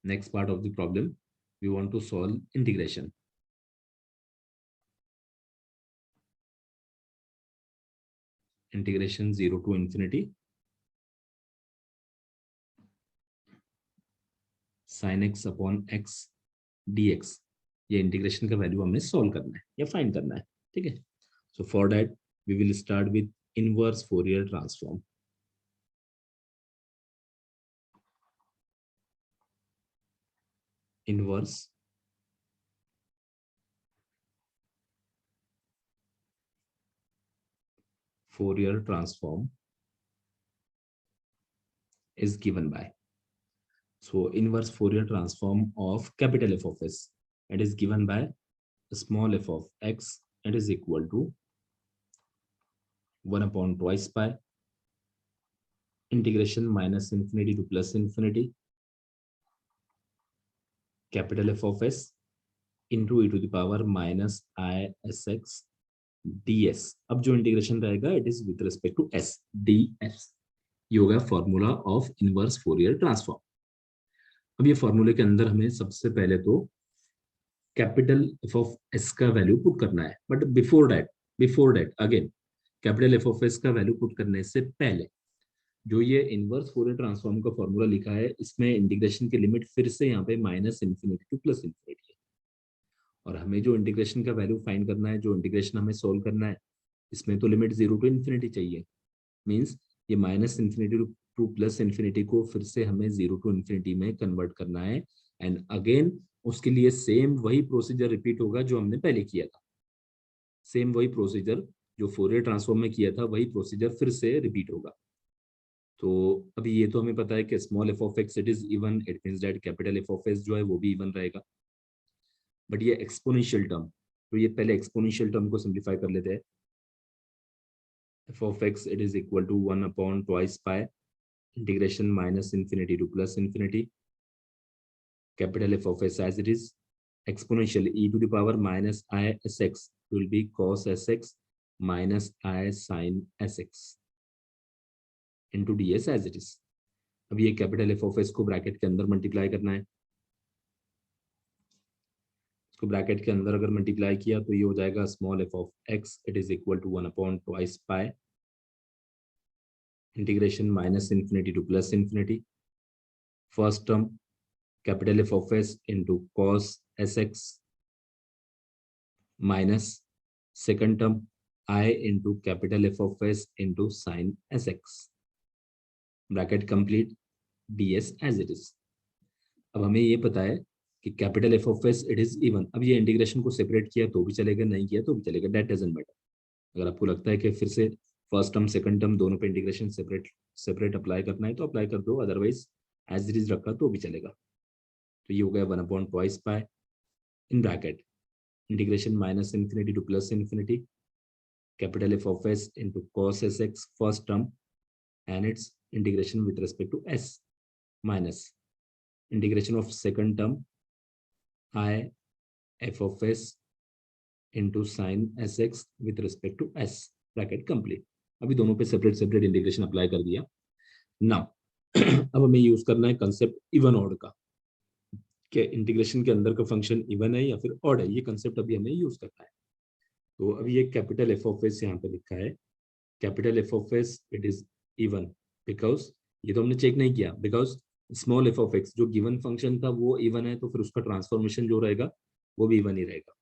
next part of the problem, we want to solve integration. Integration 0 to infinity sin x upon x dx, ये इंटीग्रेशन का वैल्यू हमें सॉल्व करना है या फाइंड करना है, ठीक है। So for that we will start with inverse Fourier transform. Inverse Fourier transform is given by, so inverse Fourier transform of capital F of s, it is given by small f of x, it is equal to 1 upon twice pi integration minus infinity to plus infinity capital F of s into e to the power minus I s x ds। अब जो integration रहेगा it is with respect to s ds। ये होगा formula of inverse Fourier transform. अब ये फॉर्मूले के अंदर हमें सबसे पहले तो कैपिटल एफ ऑफ एस का वैल्यू पुट करना है, but before that again capital f of s का वैल्यू पुट करने से पहले जो ये इनवर्स फोरियर ट्रांसफॉर्म का फॉर्मूला लिखा है, इसमें इंटीग्रेशन की लिमिट फिर से यहाँ पे minus infinity to plus infinity है, और हमें जो इंटीग्रेशन का वैल्यू फाइंड करना है, जो इंटीग्रेशन हमें सोल्व करना है, इसमें तो लिमिट 0 टू इन्फिनिटी चाहिए। मीन्स ये minus infinity to plus infinity को फिर से हमें 0 टू इन्फिनिटी में कन्वर्ट करना है, एंड अगेन उसके लिए सेम वही प्रोसीजर रिपीट होगा जो हमने पहले किया था। सेम वही प्रोसीजर जो फोरियर ट्रांसफॉर्म में किया था, वही प्रोसीजर फिर से रिपीट होगा। तो अभी ये तो हमें पता है कि small F of x it is even, it means that capital f of S जो है वो भी इवन रहेगा। बट ये एक्सपोनेंशियल टर्म, तो ये पहले एक्सपोनेंशियल टर्म को सिंप्लीफाई कर लेते हैं। F of x it is equal to 1 upon twice pi integration minus infinity to plus infinity capital F of s as it is exponential e to the power minus I sx will be cos sx minus I sin sx into ds as it is। अब ये capital F of s को bracket के अंदर multiply करना है। इसको bracket के अंदर अगर मल्टीप्लाई किया तो ये हो जाएगा small f of x it is equal to 1 upon twice pi integration minus infinity to plus infinity first term capital F of s into cos sx minus second term I into capital F of s into sin sx bracket complete ds as it is। अब हमें ये पता है कि capital F of s it is even. अब ये integration को separate किया तो भी चलेगा, नहीं किया तो भी चलेगा, दैट डजंट मैटर। अगर आपको लगता है कि फिर से फर्स्ट टर्म सेकंड टर्म दोनों पे इंटीग्रेशन सेपरेट अप्लाई करना है तो अप्लाई कर दो, अदरवाइज एज इट इज रखा तो भी चलेगा। तो ये हो गया 1 upon twice pi in bracket integration minus infinity to plus infinity capital F of s into cos sx first term and its integration with respect to s minus integration of second term I f of s into sin sx with respect to s bracket complete. अभी दोनों पे separate integration apply कर दिया। Now अब हमें use करना है concept even odd का, कि इंटीग्रेशन के अंदर का फंक्शन इवन है या फिर ऑड है, ये कंसेप्ट अभी हमें यूज करना है। तो अभी ये कैपिटल F of s यहाँ पे लिखा है, capital F of s it is even because ये तो हमने चेक नहीं किया, because small f of x जो गिवन फंक्शन था वो इवन है, तो फिर उसका ट्रांसफॉर्मेशन जो रहेगा वो भी इवन ही रहेगा।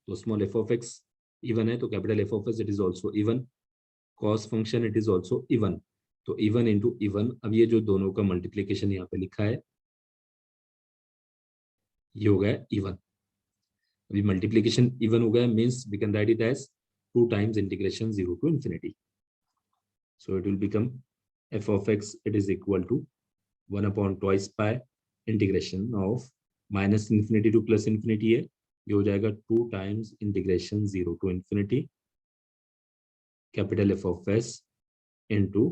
तो small f of x even है तो capital F of s it is also even, cos function it is also even, तो इवन इंटू इवन। अब ये जो दोनों का मल्टीप्लीकेशन यहाँ पे लिखा है ये हो गया इवन। अभी मल्टीप्लीकेशन इवन हो गया means we can write it as 2 times integration 0 to infinity, so it will become f of x it is equal to 1 upon twice pi integration of minus infinity to plus infinity है, ये हो जाएगा 2 times integration 0 to infinity capital f of s into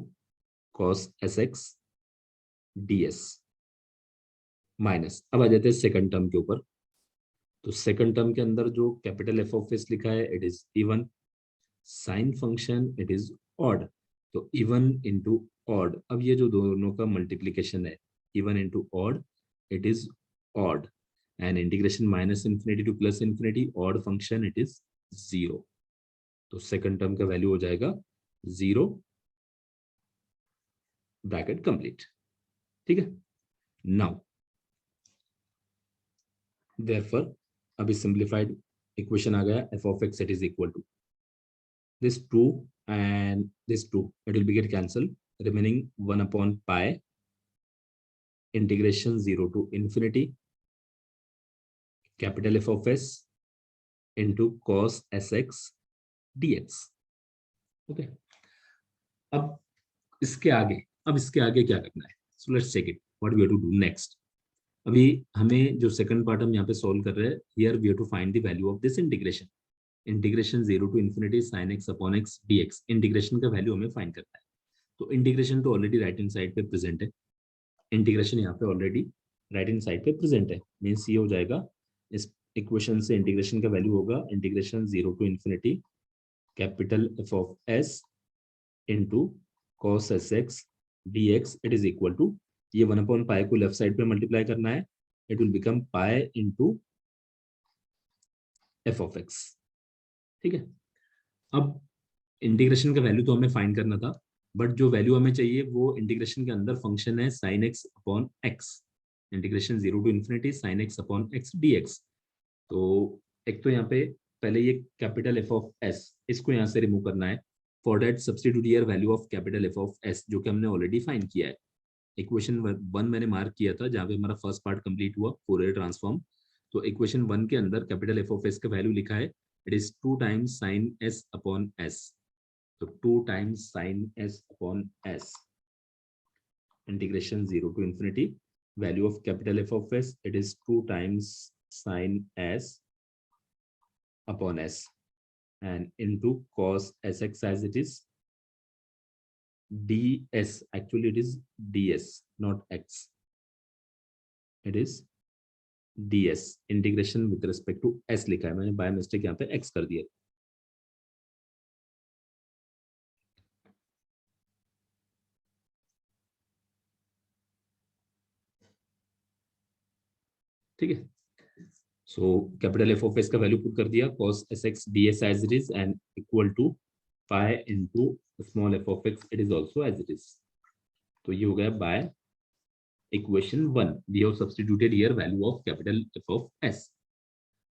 cos S x d s minus. अब आ जाते हैं second term के ऊपर। तो सेकंड टर्म के अंदर जो कैपिटल एफ ऑफ एस लिखा है it is even, sign function it is odd, तो इवन इंटू ऑड। अब ये जो दोनों का मल्टीप्लीकेशन है even into odd it is odd, and integration minus infinity to plus infinity odd function it is 0। तो सेकंड टर्म का value हो जाएगा 0, ब्रैकेट कंप्लीट। ठीक है, नाउ देयरफॉर अभी सिंप्लीफाइड इक्वेशन आ गया f of x it is equal to this 2 and this 2, it will be get cancelled, remaining 1 upon pi integration 0 to infinity capital F of s into cos sx dx। Okay, अब इसके आगे क्या करना है? So let's check it what we have to do next. अभी हमें जो second part हम यहाँ पे सॉल्व कर रहे हैं, here we have to find the value of this integration. Integration 0 to infinity sin x upon x dx, integration का वैल्यू हमें फाइंड करना है। तो इंटीग्रेशन तो ऑलरेडी राइट हैंड साइड पे प्रेजेंट है, इंटीग्रेशन यहाँ पे ऑलरेडी राइट हैंड साइड पे प्रेजेंट है, मीन्स ये हो जाएगा इस इक्वेशन से इंटीग्रेशन का वैल्यू होगा integration 0 to infinity capital f of s into cos S x D x, it is equal to, ये 1 अपॉन पाई को लेफ्ट साइड पे मल्टीप्लाई करना है, it will become pi into F of x. ठीक है, अब integration का value तो हमें फाइंड करना था, बट जो वैल्यू हमें चाहिए वो इंटीग्रेशन के अंदर फंक्शन है sine x upon x, integration 0 to infinity sine x upon x D x. तो एक तो यहाँ पे पहले ये कैपिटल एफ ऑफ एस, इसको यहाँ से रिमूव करना है। For that substitute here value of capital f of S, जो कि हमने ऑलरेडी फाइंड किया है। इक्वेशन 1 मैंने मार्क किया था जहाँ पे हमारा फर्स्ट पार्ट कंप्लीट हुआ, फोरियर ट्रांसफॉर्म। तो इक्वेशन 1 के अंदर कैपिटल एफ ऑफ एस का वैल्यू लिखा है, it is 2 times sine s upon s. तो 2 times sine s upon s integration 0 to infinity value of capital f of s, it is 2 times sine s upon s and into cos sx as it is ds, actually it is ds not x, it is ds, integration with respect to s लिखा है, मैंने by mistake यहाँ पे x कर दिया। ठीक है, so capital f of s का वैल्यू पुट कर दिया, cos sx ds as it is and equal to pi into small f of x, it is also as it is। तो ये हो गया by equation 1, we have substituted here value of capital f of s.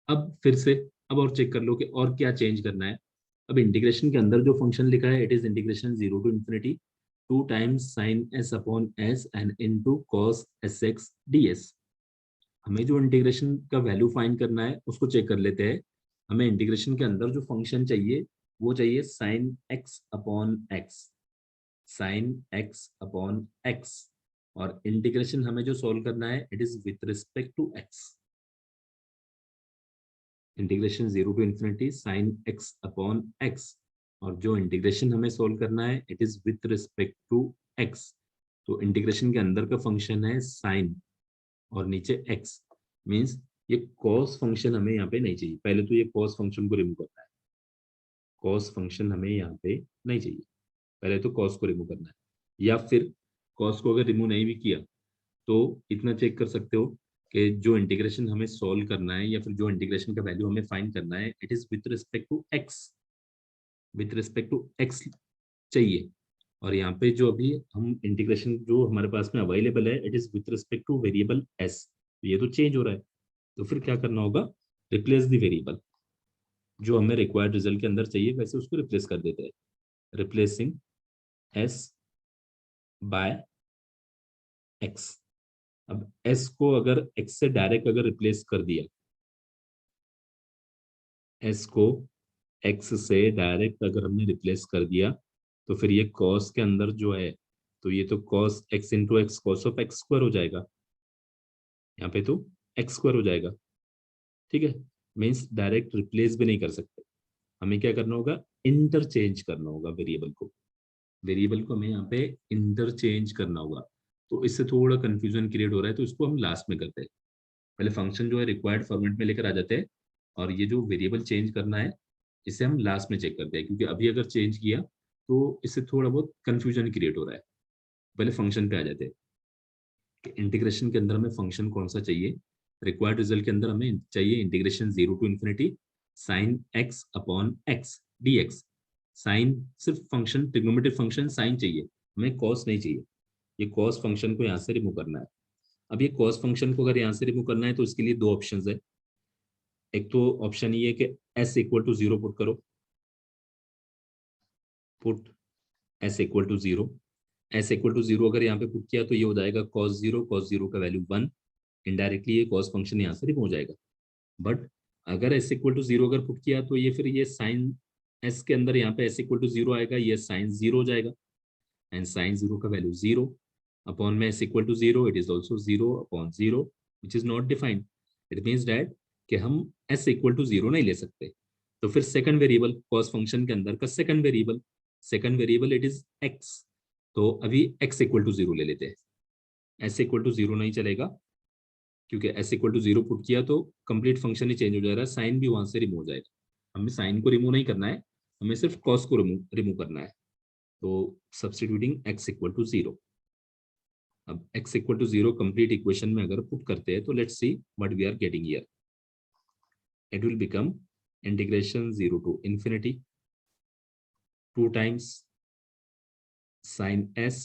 अब फिर से अब और check कर लो कि और क्या चेंज करना है। अब इंटीग्रेशन के अंदर जो फंक्शन लिखा है it is integration 0 to infinity 2 times sine s upon s and into cos S x d s. हमें जो इंटीग्रेशन का वैल्यू फाइंड करना है उसको चेक कर लेते हैं। हमें इंटीग्रेशन के अंदर जो फंक्शन चाहिए वो चाहिए sine x upon x, sine x upon x, और इंटीग्रेशन हमें जो सोल्व करना है it is with respect to x, integration 0 to infinity sine x upon x, और जो इंटीग्रेशन हमें सोल्व करना है it is with respect to x. तो इंटीग्रेशन के अंदर का फंक्शन है साइन और नीचे एक्स, मींस ये कॉस फंक्शन हमें यहाँ पे नहीं चाहिए। पहले तो ये कॉस फंक्शन को रिमूव करना है, कॉस फंक्शन हमें यहाँ पे नहीं चाहिए, पहले तो कॉस को रिमूव करना है। या फिर कॉस को अगर रिमूव नहीं भी किया तो इतना चेक कर सकते हो कि जो इंटीग्रेशन हमें सॉल्व करना है या फिर जो इंटीग्रेशन का वैल्यू हमें फाइंड करना है it is with respect to x, with respect to x चाहिए। और यहाँ पे जो अभी हम इंटीग्रेशन जो हमारे पास में अवेलेबल है it is with respect two variable S, ये तो चेंज हो रहा है। तो फिर क्या करना होगा, रिप्लेस द वेरिएबल, जो हमें रिक्वायर्ड रिजल्ट के अंदर चाहिए वैसे उसको रिप्लेस कर देते हैं, रिप्लेसिंग एस बाय एक्स। अब s को अगर x से डायरेक्ट अगर रिप्लेस कर दिया, s को x से डायरेक्ट अगर हमने रिप्लेस कर दिया तो फिर ये cos के अंदर जो है तो ये तो cos x into x cos of x square हो जाएगा, यहाँ पे तो एक्स स्क्वायर हो जाएगा। ठीक है, मीन्स डायरेक्ट रिप्लेस भी नहीं कर सकते, हमें क्या करना होगा, इंटरचेंज करना होगा वेरिएबल को। वेरिएबल को हमें यहाँ पे इंटरचेंज करना होगा। तो इससे थोड़ा कंफ्यूजन क्रिएट हो रहा है, तो इसको हम लास्ट में करते हैं। पहले फंक्शन जो है रिक्वायर्ड फॉर्मेट में लेकर आ जाते हैं, और ये जो वेरिएबल चेंज करना है इसे हम लास्ट में चेक करते हैं, क्योंकि अभी अगर चेंज किया तो इससे थोड़ा बहुत कंफ्यूजन क्रिएट हो रहा है। पहले फंक्शन पे आ जाते हैं कि इंटीग्रेशन के अंदर हमें फंक्शन कौन सा चाहिए। रिक्वायर्ड रिजल्ट के अंदर हमें चाहिए integration 0 to infinity sine x upon x D x. Sine सिर्फ फंक्शन, ट्रिग्नोमेट्रिक फंक्शन साइन चाहिए, हमें कॉस नहीं चाहिए। ये कॉस फंक्शन को यहाँ से रिमूव करना है। अब ये कॉस फंक्शन को अगर यहाँ से रिमूव करना है तो इसके लिए दो ऑप्शंस है। एक तो ऑप्शन ये है कि एस इक्वल टू 0 पुट करो, put s equal to 0। S equal to 0 अगर यहाँ पे पुट किया तो ये हो जाएगा कॉस 0, कॉस 0 का वैल्यू 1। इनडायरेक्टली ये कॉस फंक्शन यहाँ से रिमूव हो जाएगा। बट अगर एस इक्वल टू 0 अगर पुट किया तो ये फिर ये साइन एस के अंदर यहाँ पे एस इक्वल टू 0 आएगा, ये साइन 0 हो जाएगा, एंड साइन 0 का वैल्यू 0 अपॉन में s equal to 0, it is also 0 upon 0 which is not defined. It means that कि हम एस इक्वल टू 0 नहीं ले सकते। तो फिर सेकंड वेरिएबल कॉस फंक्शन के अंदर का second variable it is x. तो अभी एक्स इक्वल टू 0 ले लेते हैं। एस इक्वल टू 0 नहीं चलेगा, क्योंकि एस इक्वल टू 0 पुट किया तो कंप्लीट फंक्शन ही चेंज हो जाएगा, साइन भी वहां से रिमूव हो जाएगा। हमें साइन को रिमूव नहीं करना है, हमें सिर्फ कॉस को रिमूव करना है। तो सब्सटीट्यूटिंग एक्स इक्वल टू 0। अब x equal to 0 complete equation में अगर पुट करते हैं तो let's see what we are getting here. It will become integration 0 to infinity 2 times sine s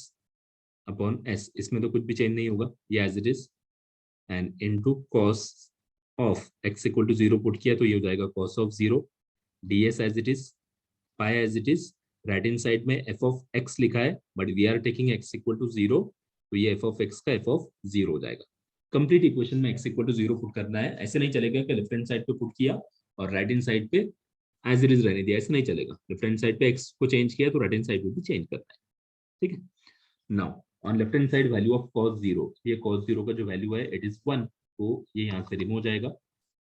upon s, इसमें तो कुछ भी चेंज नहीं होगा, ये as it is, and into cos of x equal to 0 put किया तो ये हो जाएगा cos of 0 ds as it is, pi as it is. Right hand side में f ऑफ x लिखा है, but we are taking x equal to 0, तो ये f ऑफ x का f ऑफ 0 हो जाएगा। कंप्लीट इक्वेशन में x इक्वल टू 0 पुट करना है। ऐसे नहीं चलेगा कि लेफ्ट हैंड साइड पे पुट किया और राइट हैंड साइड पे एज इट इज रहने दिया, ऐसे नहीं चलेगा। लेफ्ट हैंड साइड पे x को चेंज किया तो राइट हैंड साइड पे भी चेंज करना है। ठीक है, now on left hand side value of cos 0, ये cos 0 का जो वैल्यू है इट इज 1, तो ये यहाँ से रिमूव हो जाएगा।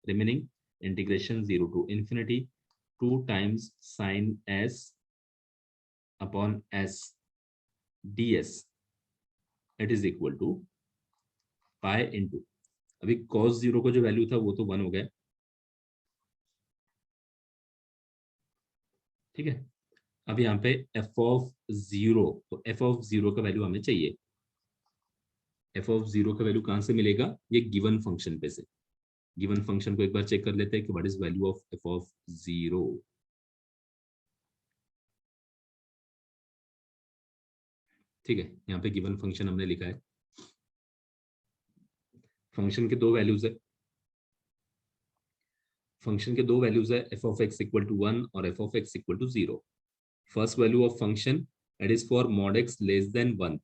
Remaining integration 0 to infinity 2 times sine s upon s ds it is equal to pi into, अभी cos 0 का जो वैल्यू था वो तो 1 हो गया। ठीक है, अब यहाँ पे f ऑफ 0, तो f ऑफ 0 का वैल्यू हमें चाहिए। f ऑफ 0 का वैल्यू कहाँ से मिलेगा, ये गिवन फंक्शन पे से। गिवन फंक्शन को एक बार चेक कर लेते हैं कि what is value of f of 0। ठीक है, यहाँ पे गिवन फंक्शन हमने लिखा है। फंक्शन के दो वैल्यूज है, फंक्शन के दो वैल्यूज है, f of x equal to 1 और f of x equal to 0। First value of function it is for mod x less than 1,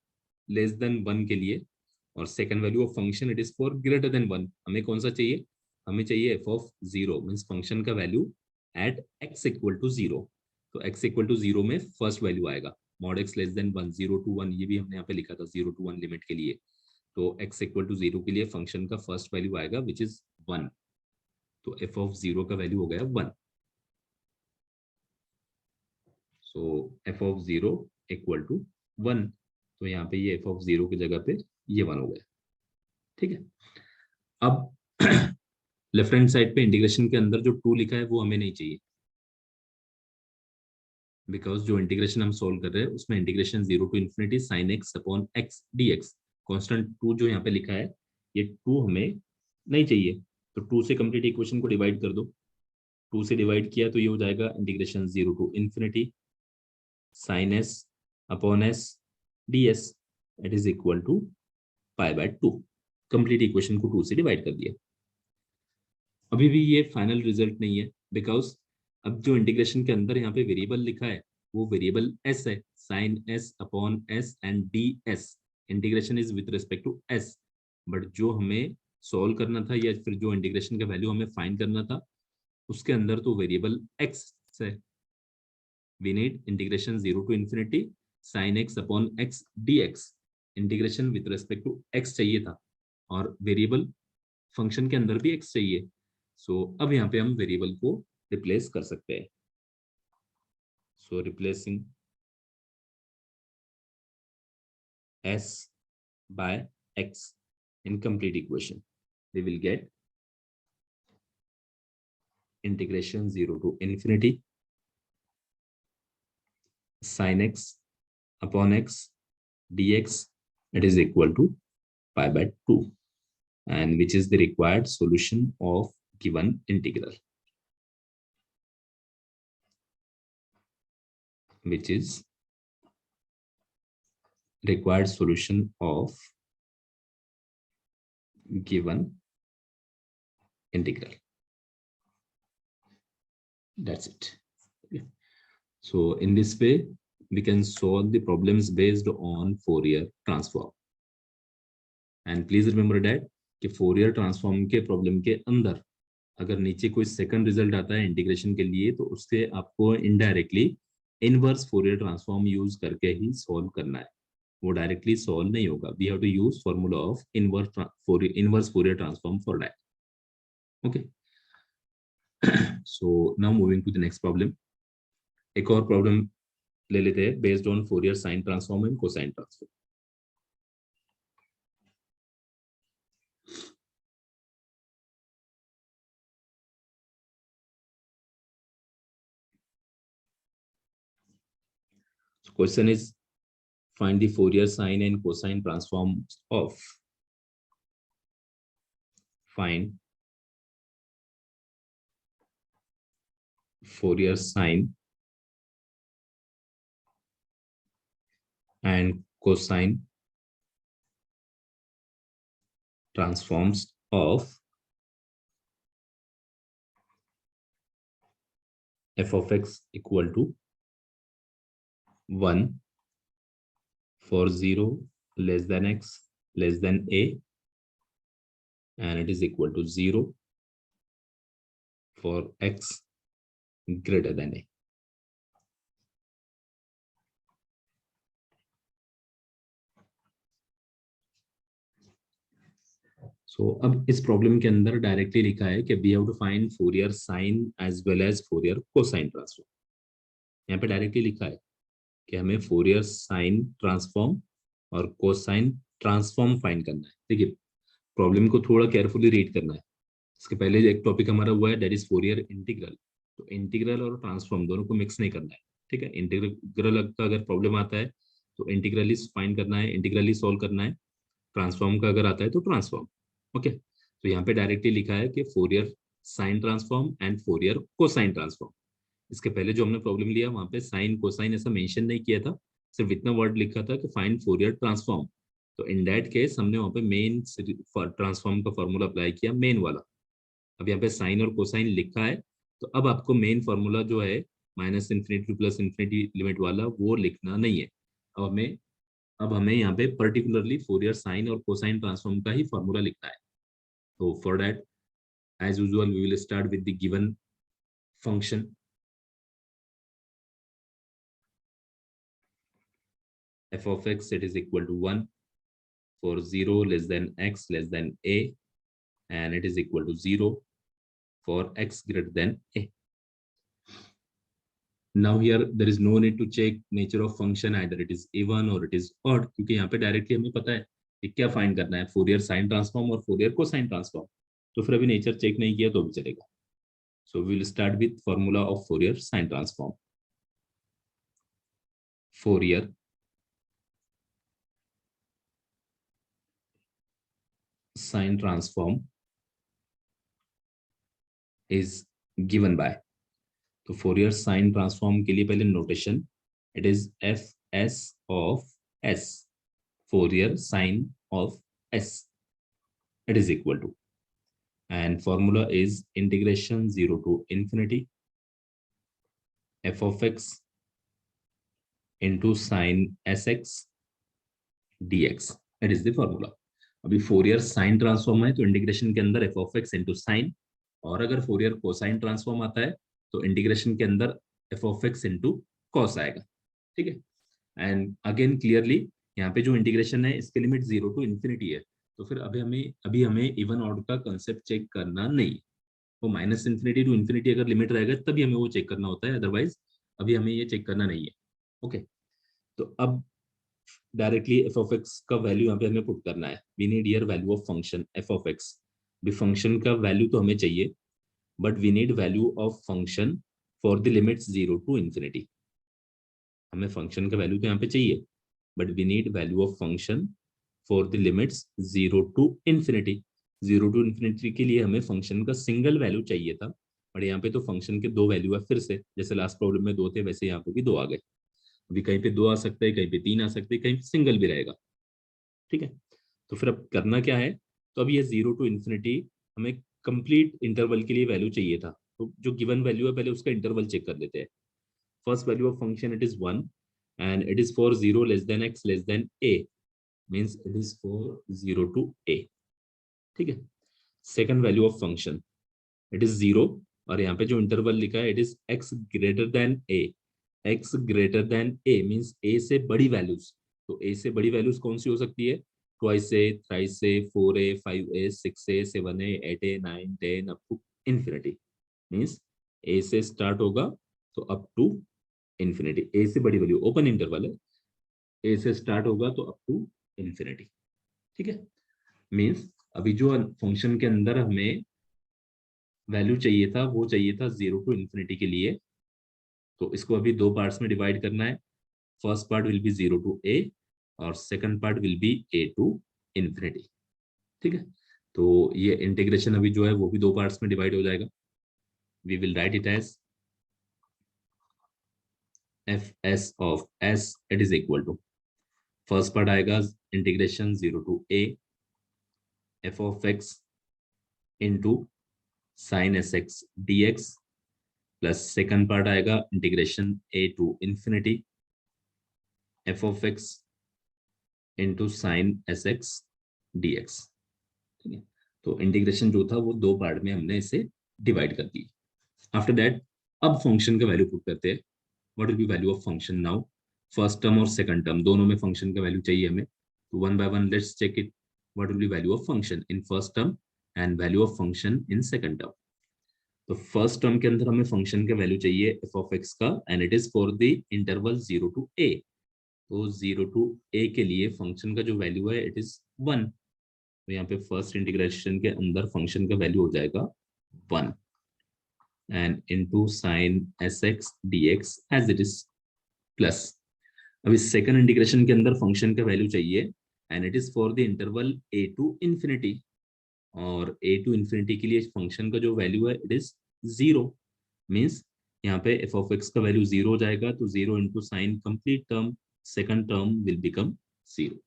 less than 1 के लिए, और second value of function it is for greater than 1। हमें कौन सा चाहिए, हमें चाहिए f ऑफ 0, मींस फंक्शन का value at x equal to 0। तो x इक्वल टू 0 में फर्स्ट वैल्यू आएगा mod x less than 1, 0 to 1, ये भी हमने यहाँ पे लिखा था 0 टू 1 लिमिट के लिए। तो x इक्वल टू 0 के लिए फंक्शन का फर्स्ट वैल्यू आएगा विच इज 1, तो f ऑफ 0 का वैल्यू हो गया 1। सो f ऑफ 0 इक्वल टू 1, तो यहाँ पे ये f ऑफ 0 की जगह पे ये 1 हो गया। ठीक है, अब लेफ्ट हैंड साइड पे इंटीग्रेशन के अंदर जो 2 लिखा है वो हमें नहीं चाहिए, बिकॉज जो इंटीग्रेशन हम सोल्व कर रहे हैं उसमें integration 0 to infinity sine x upon x D x, constant 2 जो यहाँ पे लिखा है ये 2 हमें नहीं चाहिए। तो 2 से कंप्लीट इक्वेशन को डिवाइड कर दो, 2 से डिवाइड किया तो ये हो जाएगा integration 0 to infinity sine s upon s d s it is equal to pi by 2। Complete equation को 2 से डिवाइड कर दिया। अभी भी ये फाइनल रिजल्ट नहीं है, बिकॉज अब जो इंटीग्रेशन के अंदर यहाँ पे वेरिएबल लिखा है वो वेरिएबल एस है, sine s upon s and d s. Integration is with respect to s, but जो हमें सॉल्व करना था या फिर जो इंटीग्रेशन का वैल्यू हमें फाइंड करना था उसके अंदर तो वेरिएबल एक्स है। We need integration 0 to infinity sine x upon x D x, integration with respect to x चाहिए था, और वेरिएबल फंक्शन के अंदर भी x चाहिए, सो अब यहाँ पे हम वेरिएबल को रिप्लेस कर सकते हैं। सो replacing s by x in complete equation, we will get integration 0 to infinity sin x upon x dx, that is equal to pi by 2, and which is the required solution of given integral, which is required solution of given integral. That's it. Okay. So in this way we can solve the problems based on Fourier transform. And please remember that कि Fourier transform के problem के अंदर अगर नीचे कोई second result आता है integration के लिए, तो उससे आपको indirectly inverse Fourier transform use करके ही सॉल्व करना है, वो डायरेक्टली सॉल्व नहीं होगा. We have to use formula of inverse Fourier transform for that. Okay, so now moving to the next problem. एक और प्रॉब्लम ले लेते हैं based on Fourier sine transform and cosine transform. Question is, find the Fourier sine and cosine transforms of Fourier sine and cosine transforms of f of x equal to 1 for 0 less than x less than a, and it is equal to 0 for x greater than a. So अब इस problem के अंदर directly लिखा है कि we have to find Fourier sine as well as Fourier cosine transform. यहाँ पे directly लिखा है कि हमें फोरियर साइन ट्रांसफॉर्म और कोसाइन ट्रांसफॉर्म फाइंड करना है. देखिए प्रॉब्लम को थोड़ा केयरफुली रीड करना है. इसके पहले एक टॉपिक हमारा हुआ है दैट इज फोरियर इंटीग्रल. तो इंटीग्रल और ट्रांसफॉर्म दोनों को मिक्स नहीं करना है, ठीक है. इंटीग्रल का अगर प्रॉब्लम आता है तो इंटीग्रली फाइंड करना है, इंटीग्रली सॉल्व करना है. ट्रांसफॉर्म का अगर आता है तो ट्रांसफॉर्म. ओके, तो यहाँ पे डायरेक्टली लिखा है कि Fourier sine transform and Fourier cosine transform. इसके पहले जो हमने प्रॉब्लम लिया वहां पे साइन कोसाइन ऐसा मेंशन नहीं किया था, सिर्फ इतना वर्ड लिखा था कि फाइंड फोरियर ट्रांसफॉर्म. तो इन दैट केस हमने वहां पे मेन ट्रांसफॉर्म का फॉर्मूला अप्लाई किया, मेन वाला. अब यहाँ पे साइन और कोसाइन लिखा है, तो अब आपको मेन फॉर्मूला जो है minus infinity to plus infinity limit वाला वो लिखना नहीं है. अब हमें यहाँ पे पर्टिकुलरली फोरियर साइन और कोसाइन ट्रांसफॉर्म का ही फॉर्मूला लिखना है. तो for that as usual we will start with the given function. f of x, it is equal to 1 for 0 less than x less than a, and it is equal to 0 for x greater than a. Now here there is no need to check nature of function, either it is even or it is odd, क्योंकि यहाँ पे directly हमें पता है कि क्या find करना है, फोरियर साइन ट्रांसफॉर्म और फोरियर कोसाइन ट्रांसफॉर्म. तो फिर अभी नेचर चेक नहीं किया तो भी चलेगा. So we will start with formula of Fourier sine transform. Fourier sine transform is given by. तो फोरियर साइन ट्रांसफॉर्म के लिए पहले notation, it is f s of s, Fourier sine of s, it is equal to, and formula is integration 0 to infinity f of x into sin sx dx, it is the formula. अभी Fourier sine transform है तो integration के अंदर f of x into sin, और अगर Fourier cosine transform आता है तो इंटीग्रेशन के अंदर f of x into cos आएगा, ठीक है. एंड अगेन क्लियरली यहाँ पे जो इंटीग्रेशन है इसके लिमिट 0 to infinity है, तो फिर अभी हमें इवन ऑड का कंसेप्ट चेक करना नहीं है। वो माइनस इन्फिनिटी टू इन्फिनिटी अगर लिमिट रहेगा तभी हमें वो चेक करना होता है, अदरवाइज अभी हमें ये चेक करना नहीं है। ओके, तो अब डायरेक्टली एफ ऑफ एक्स का वैल्यू यहाँ पे हमें पुट करना है। We need here value of function f of x. भी फंक्शन का वैल्यू तो हमें चाहिए, but we need value of function for the limits 0 to infinity. हमें फंक्शन का वैल्यू तो यहाँ पे चाहिए, but we need value of function for the limits 0 to infinity. 0 to infinity के लिए हमें फंक्शन का सिंगल वैल्यू चाहिए था, बट यहाँ पे तो फंक्शन के दो वैल्यू है फिर से, जैसे लास्ट प्रॉब्लम में दो थे वैसे यहाँ पे भी दो आ गए। अभी कहीं पे दो आ सकता है, कहीं पे तीन आ सकते हैं, कहीं पे सिंगल भी रहेगा। ठीक है, तो फिर अब करना क्या है, तो अब ये 0 टू इन्फिनिटी हमें कंप्लीट इंटरवल के लिए वैल्यू चाहिए था। तो जो गिवन वैल्यू है पहले उसका इंटरवल चेक कर लेते हैं। First value of function it is 1 and it is for 0 less than x less than a, means it is for 0 to a। ठीक है, second value of function it is 0, और यहाँ पे जो इंटरवल लिखा है it is x greater then a। x greater then a means a से बड़ी वैल्यूज। तो a से बड़ी वैल्यूज कौन सी हो सकती है, twice a, thrice a, 4a, 5a, 6a, 7a, 8a, 9, 10 up to infinity. Means a से स्टार्ट होगा तो अप टू इन्फिनिटी। a से बड़ी वैल्यू, ओपन इंटरवल है, ए से स्टार्ट होगा तो अप टू इन्फिनिटी। ठीक है, मींस अभी जो फंक्शन के अंदर हमें वैल्यू चाहिए था वो चाहिए था 0 टू इन्फिनिटी के लिए। तो इसको अभी दो पार्ट्स में डिवाइड करना है। First part will be 0 to a और second part will be a to infinity. ठीक है, तो ये इंटीग्रेशन अभी जो है वो भी दो पार्ट्स में डिवाइड हो जाएगा। We will write it as f s of s it is equal to, first part आएगा integration 0 to a f of x into sine S x D x, plus second part आएगा integration a to infinity f of x into sine S x D x. ठीक है, तो integration जो था वो दो part में हमने इसे डिवाइड कर दिया। आफ्टर दैट अब फंक्शन का वैल्यू पुट करते हैं। What will be value of function now, first term और सेकंड टर्म दोनों में फंक्शन का वैल्यू चाहिए हमें, तो one by one let's check it. What will be value of function in first term and value of function in second term. तो first term के अंदर हमें फंक्शन का वैल्यू चाहिए एफ ऑफ एक्स का, and it is for the interval 0 to a. तो 0 to ए के लिए फंक्शन का जो वैल्यू है इट इज 1। तो यहाँ पे फर्स्ट इंटीग्रेशन के अंदर फंक्शन का वैल्यू हो जाएगा 1 and into sine S x D x as it is, plus अभी सेकंड इंटीग्रेशन के अंदर फंक्शन का वैल्यू चाहिए and it is for the interval a to infinity, और ए टू इन्फिनिटी के लिए फंक्शन का जो वैल्यू है इट इज 0। मीन्स यहाँ पे एफ ऑफ एक्स का वैल्यू 0 हो जाएगा, तो 0 into sine complete term second term will become 0।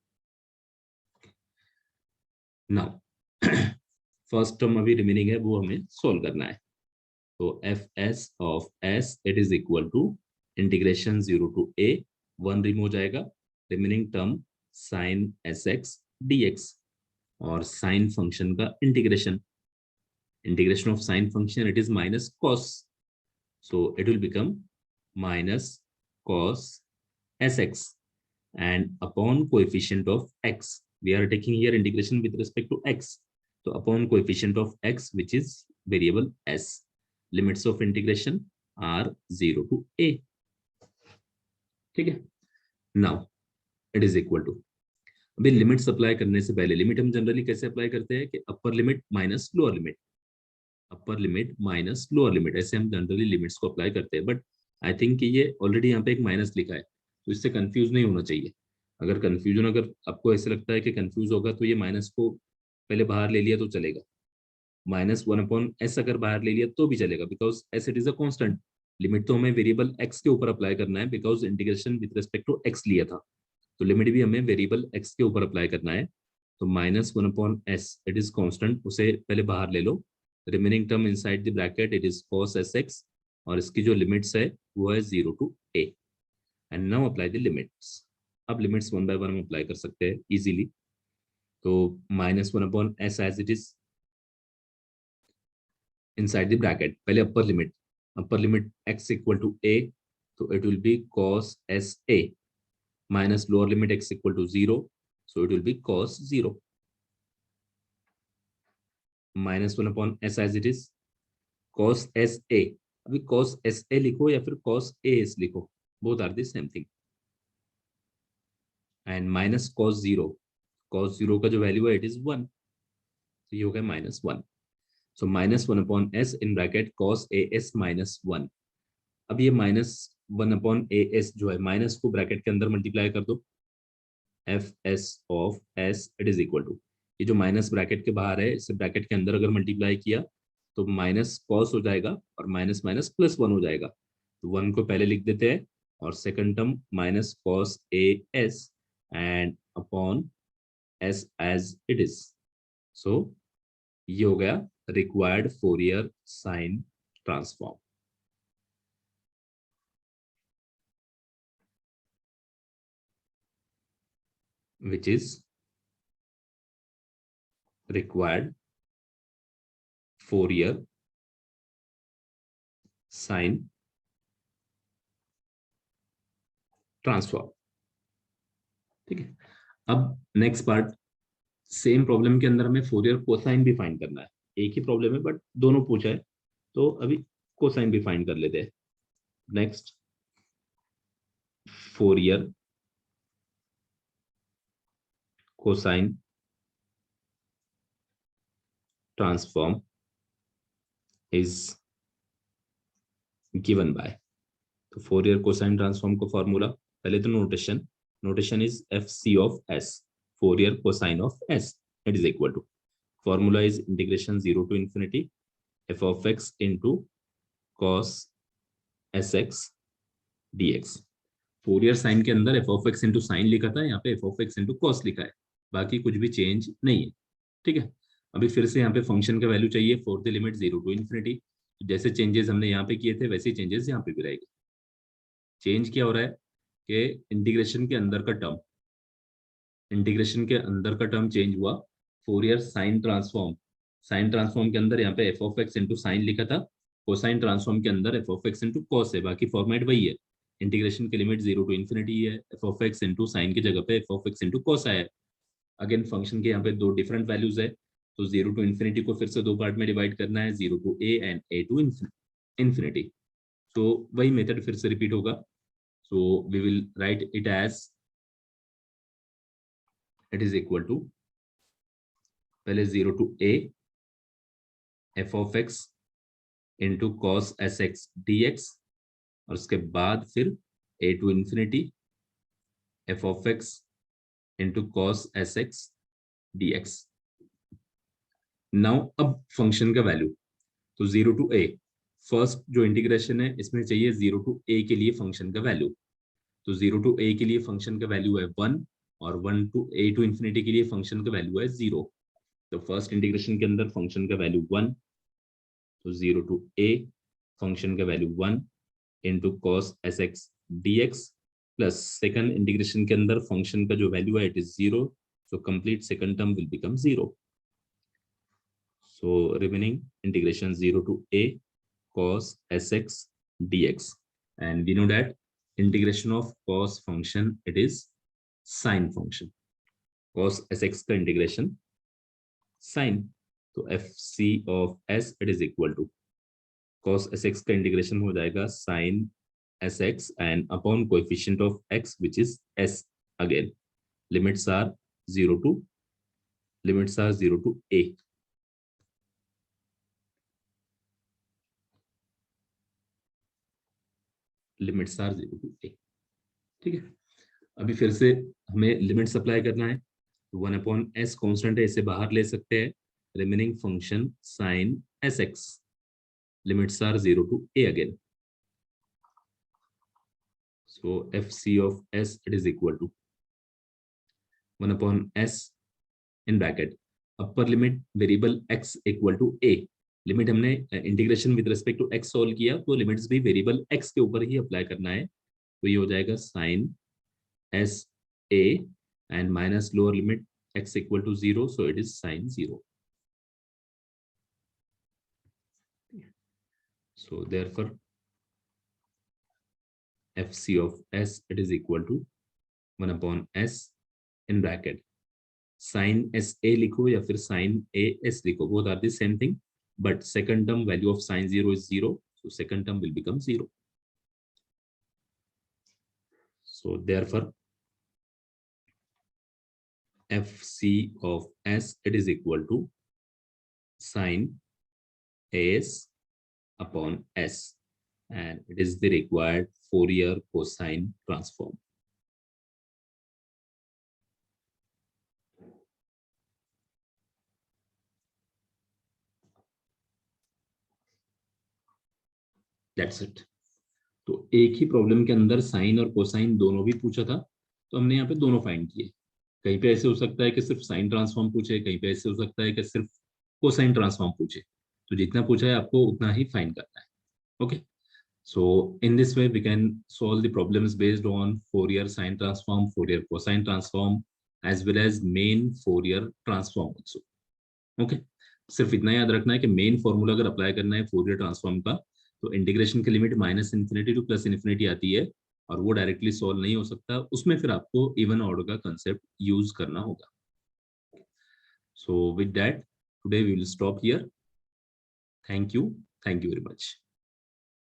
Now first term अभी रिमेनिंग है वो हमें सोल्व करना है। तो f s of s it is equal to integration 0 to a, 1 remove हो जाएगा, remaining term sine S x D x, और साइन फंक्शन का integration of sine function it is minus cos, so it will become minus cos sx, and upon coefficient of x, we are taking here integration with respect to x, so upon coefficient of x which is variable s, limits of integration are 0 to a। ठीक है, now it is equal to, अभी limits apply करने से पहले limit हम generally कैसे apply करते हैं कि upper limit minus lower limit, upper limit minus lower limit, ऐसे हम जनरली लिमिट्स को अप्लाई करते हैं। बट आई थिंक कि ये ऑलरेडी यहाँ पे एक माइनस लिखा है, तो इससे कंफ्यूज नहीं होना चाहिए। अगर आपको ऐसे लगता है कि कंफ्यूज होगा तो ये माइनस को पहले बाहर ले लिया तो चलेगा, -1/s अगर बाहर ले लिया तो भी चलेगा, because s it is a constant. Limit तो हमें वेरिएबल एक्स के ऊपर अप्लाई करना है, because integration with respect to x लिया था, तो लिमिट भी हमें वेरिएबल एक्स के ऊपर अप्लाई करना है। तो -1/s इट इज कॉन्स्टेंट, उसे पहले बाहर ले लो, remaining term inside the bracket it is cos sx, और इसकी जो लिमिट्स है वो है 0 to a, and now apply the limits. अब लिमिट्स वन बाय वन हम अप्लाई कर सकते हैं इजीली। तो -1/s as it is inside the bracket, पहले upper limit x equal to a, तो it will be cos sa, minus lower limit x equal to 0, so it will be cos 0, -1 upon s as it is, cos s a, अभी cos s a लिखो या फिर cos a s लिखो, both are the same thing, and minus cos zero का जो value है it is 1, तो ये हो गया -1. सो -1 upon s in bracket cos a S -1. अब ये -1 अपॉन ए एस जो है, माइनस को ब्रैकेट के अंदर मल्टीप्लाई कर दो, f s of s it is equal to, ये जो माइनस ब्रैकेट के बाहर है इसे ब्रैकेट के अंदर अगर मल्टीप्लाई किया तो माइनस कॉस हो जाएगा और माइनस माइनस +1 हो जाएगा, तो 1 को पहले लिख देते हैं और second term minus cos a s and upon s as it is. So ये हो गया required Fourier sine transform, which is required Fourier sine transform. ठीक है, अब नेक्स्ट पार्ट, सेम प्रॉब्लम के अंदर हमें फोरियर कोसाइन भी फाइंड करना है. एक ही प्रॉब्लम है बट दोनों पूछा है, तो अभी कोसाइन भी फाइंड कर लेते हैं. Next, Fourier cosine transform is given by, तो फोरियर कोसाइन ट्रांसफॉर्म का फॉर्मूला, पहले तो notation is f c of s, Fourier cosine of s it is equal to, formula is integration 0 to infinity f of x into cos sx dx. Fourier sine के अंदर f of x into sine लिखा था, यहाँ पे f of x into cos लिखा है, बाकी कुछ भी चेंज नहीं है. ठीक है, अभी फिर से यहाँ पे फंक्शन का वैल्यू चाहिए for the limit 0 to infinity. जैसे चेंजेस हमने यहाँ पे किए थे वैसे ही चेंजेस यहाँ पे भी रहेंगे. चेंज क्या हो रहा है कि इंटीग्रेशन के अंदर का टर्म, चेंज हुआ. फोरियर साइन ट्रांसफॉर्म के अंदर यहाँ पे f of x into sine लिखा था, कोसाइन ट्रांसफॉर्म के अंदर f of x into cos है, बाकी फॉर्मेट वही है. इंटीग्रेशन की लिमिट 0 to infinity है, f of x into sine की जगह पे f of x into cos आया है. अगेन फंक्शन के यहाँ पे दो डिफरेंट वैल्यूज है, तो 0 to infinity को फिर से दो पार्ट में डिवाइड करना है, 0 to a and a to infinity. तो वही मेथड फिर से रिपीट होगा. So we will write it as it is equal to, पहले 0 to a f of x into cos sx dx, और उसके बाद फिर a to infinity f of x into cos sx dx. Now अब function का value, तो 0 to a, first जो integration है इसमें चाहिए 0 to a के लिए फंक्शन का वैल्यू, तो 0 to a के लिए फंक्शन का वैल्यू है 1 और 1 to a to infinity के लिए फंक्शन का वैल्यू है 0. तो फर्स्ट इंटीग्रेशन के अंदर फंक्शन का वैल्यू 1, तो 0 to a फंक्शन का value 1 into cos sx dx, plus second integration के अंदर फंक्शन का जो वैल्यू है it is 0, so complete second term will become 0. So remaining integration 0 to a cos sx dx, and we know that integration of cos function it is sine function, cos sx का integration sine, तो fc of s it is equal to cos sx का integration हो जाएगा sin sx and upon coefficient of x which is s, again limits are 0 to a. Limits are 0 to a. ठीक है, अभी फिर से हमें लिमिट्स अप्लाई करना है. 1 अपॉन एस कॉन्स्टेंट है, इसे बाहर ले सकते हैं. Remaining function sine S x, limits are 0 to a again. So f c of s it is equal to 1 upon s in bracket upper limit variable x equal to a. Limit हमने integration with respect to x solve किया, तो limits भी variable x के ऊपर ही apply करना है. तो ये हो जाएगा sine s a and minus lower limit x equal to 0, so it is sine 0. So therefore fc of s it is equal to 1 upon s in bracket sine s a लिखो या फिर sine a s लिखो, both are the same thing, but second term value of sin 0 is 0, so second term will become 0. So therefore fc of s, it is equal to sin as upon s, and it is the required Fourier cosine transform. That's it. तो एक ही problem के अंदर sign और cosine दोनों भी पूछा था, तो हमने यहाँ पे दोनों फाइंड किए। कहीं पे ऐसे हो सकता है कि सिर्फ साइन ट्रांसफॉर्म पूछे, कहीं पे ऐसे हो सकता है कि सिर्फ कोसाइन ट्रांसफॉर्म पूछे, तो जितना पूछा है आपको उतना ही फाइंड करना है। Okay, so in this way we can solve the problems based on Fourier sine transform, Fourier cosine transform, as well as main Fourier transform also. Okay, सिर्फ इतना याद रखना है कि मेन फॉर्मूला अगर अप्लाई करना है फोरियर ट्रांसफॉर्म का, तो इंटीग्रेशन की लिमिट -∞ टू +∞ आती है, और वो डायरेक्टली सॉल्व नहीं हो सकता, उसमें फिर आपको इवन ऑर्डर का कंसेप्ट यूज करना होगा। So with that today we will stop here. Thank you very much.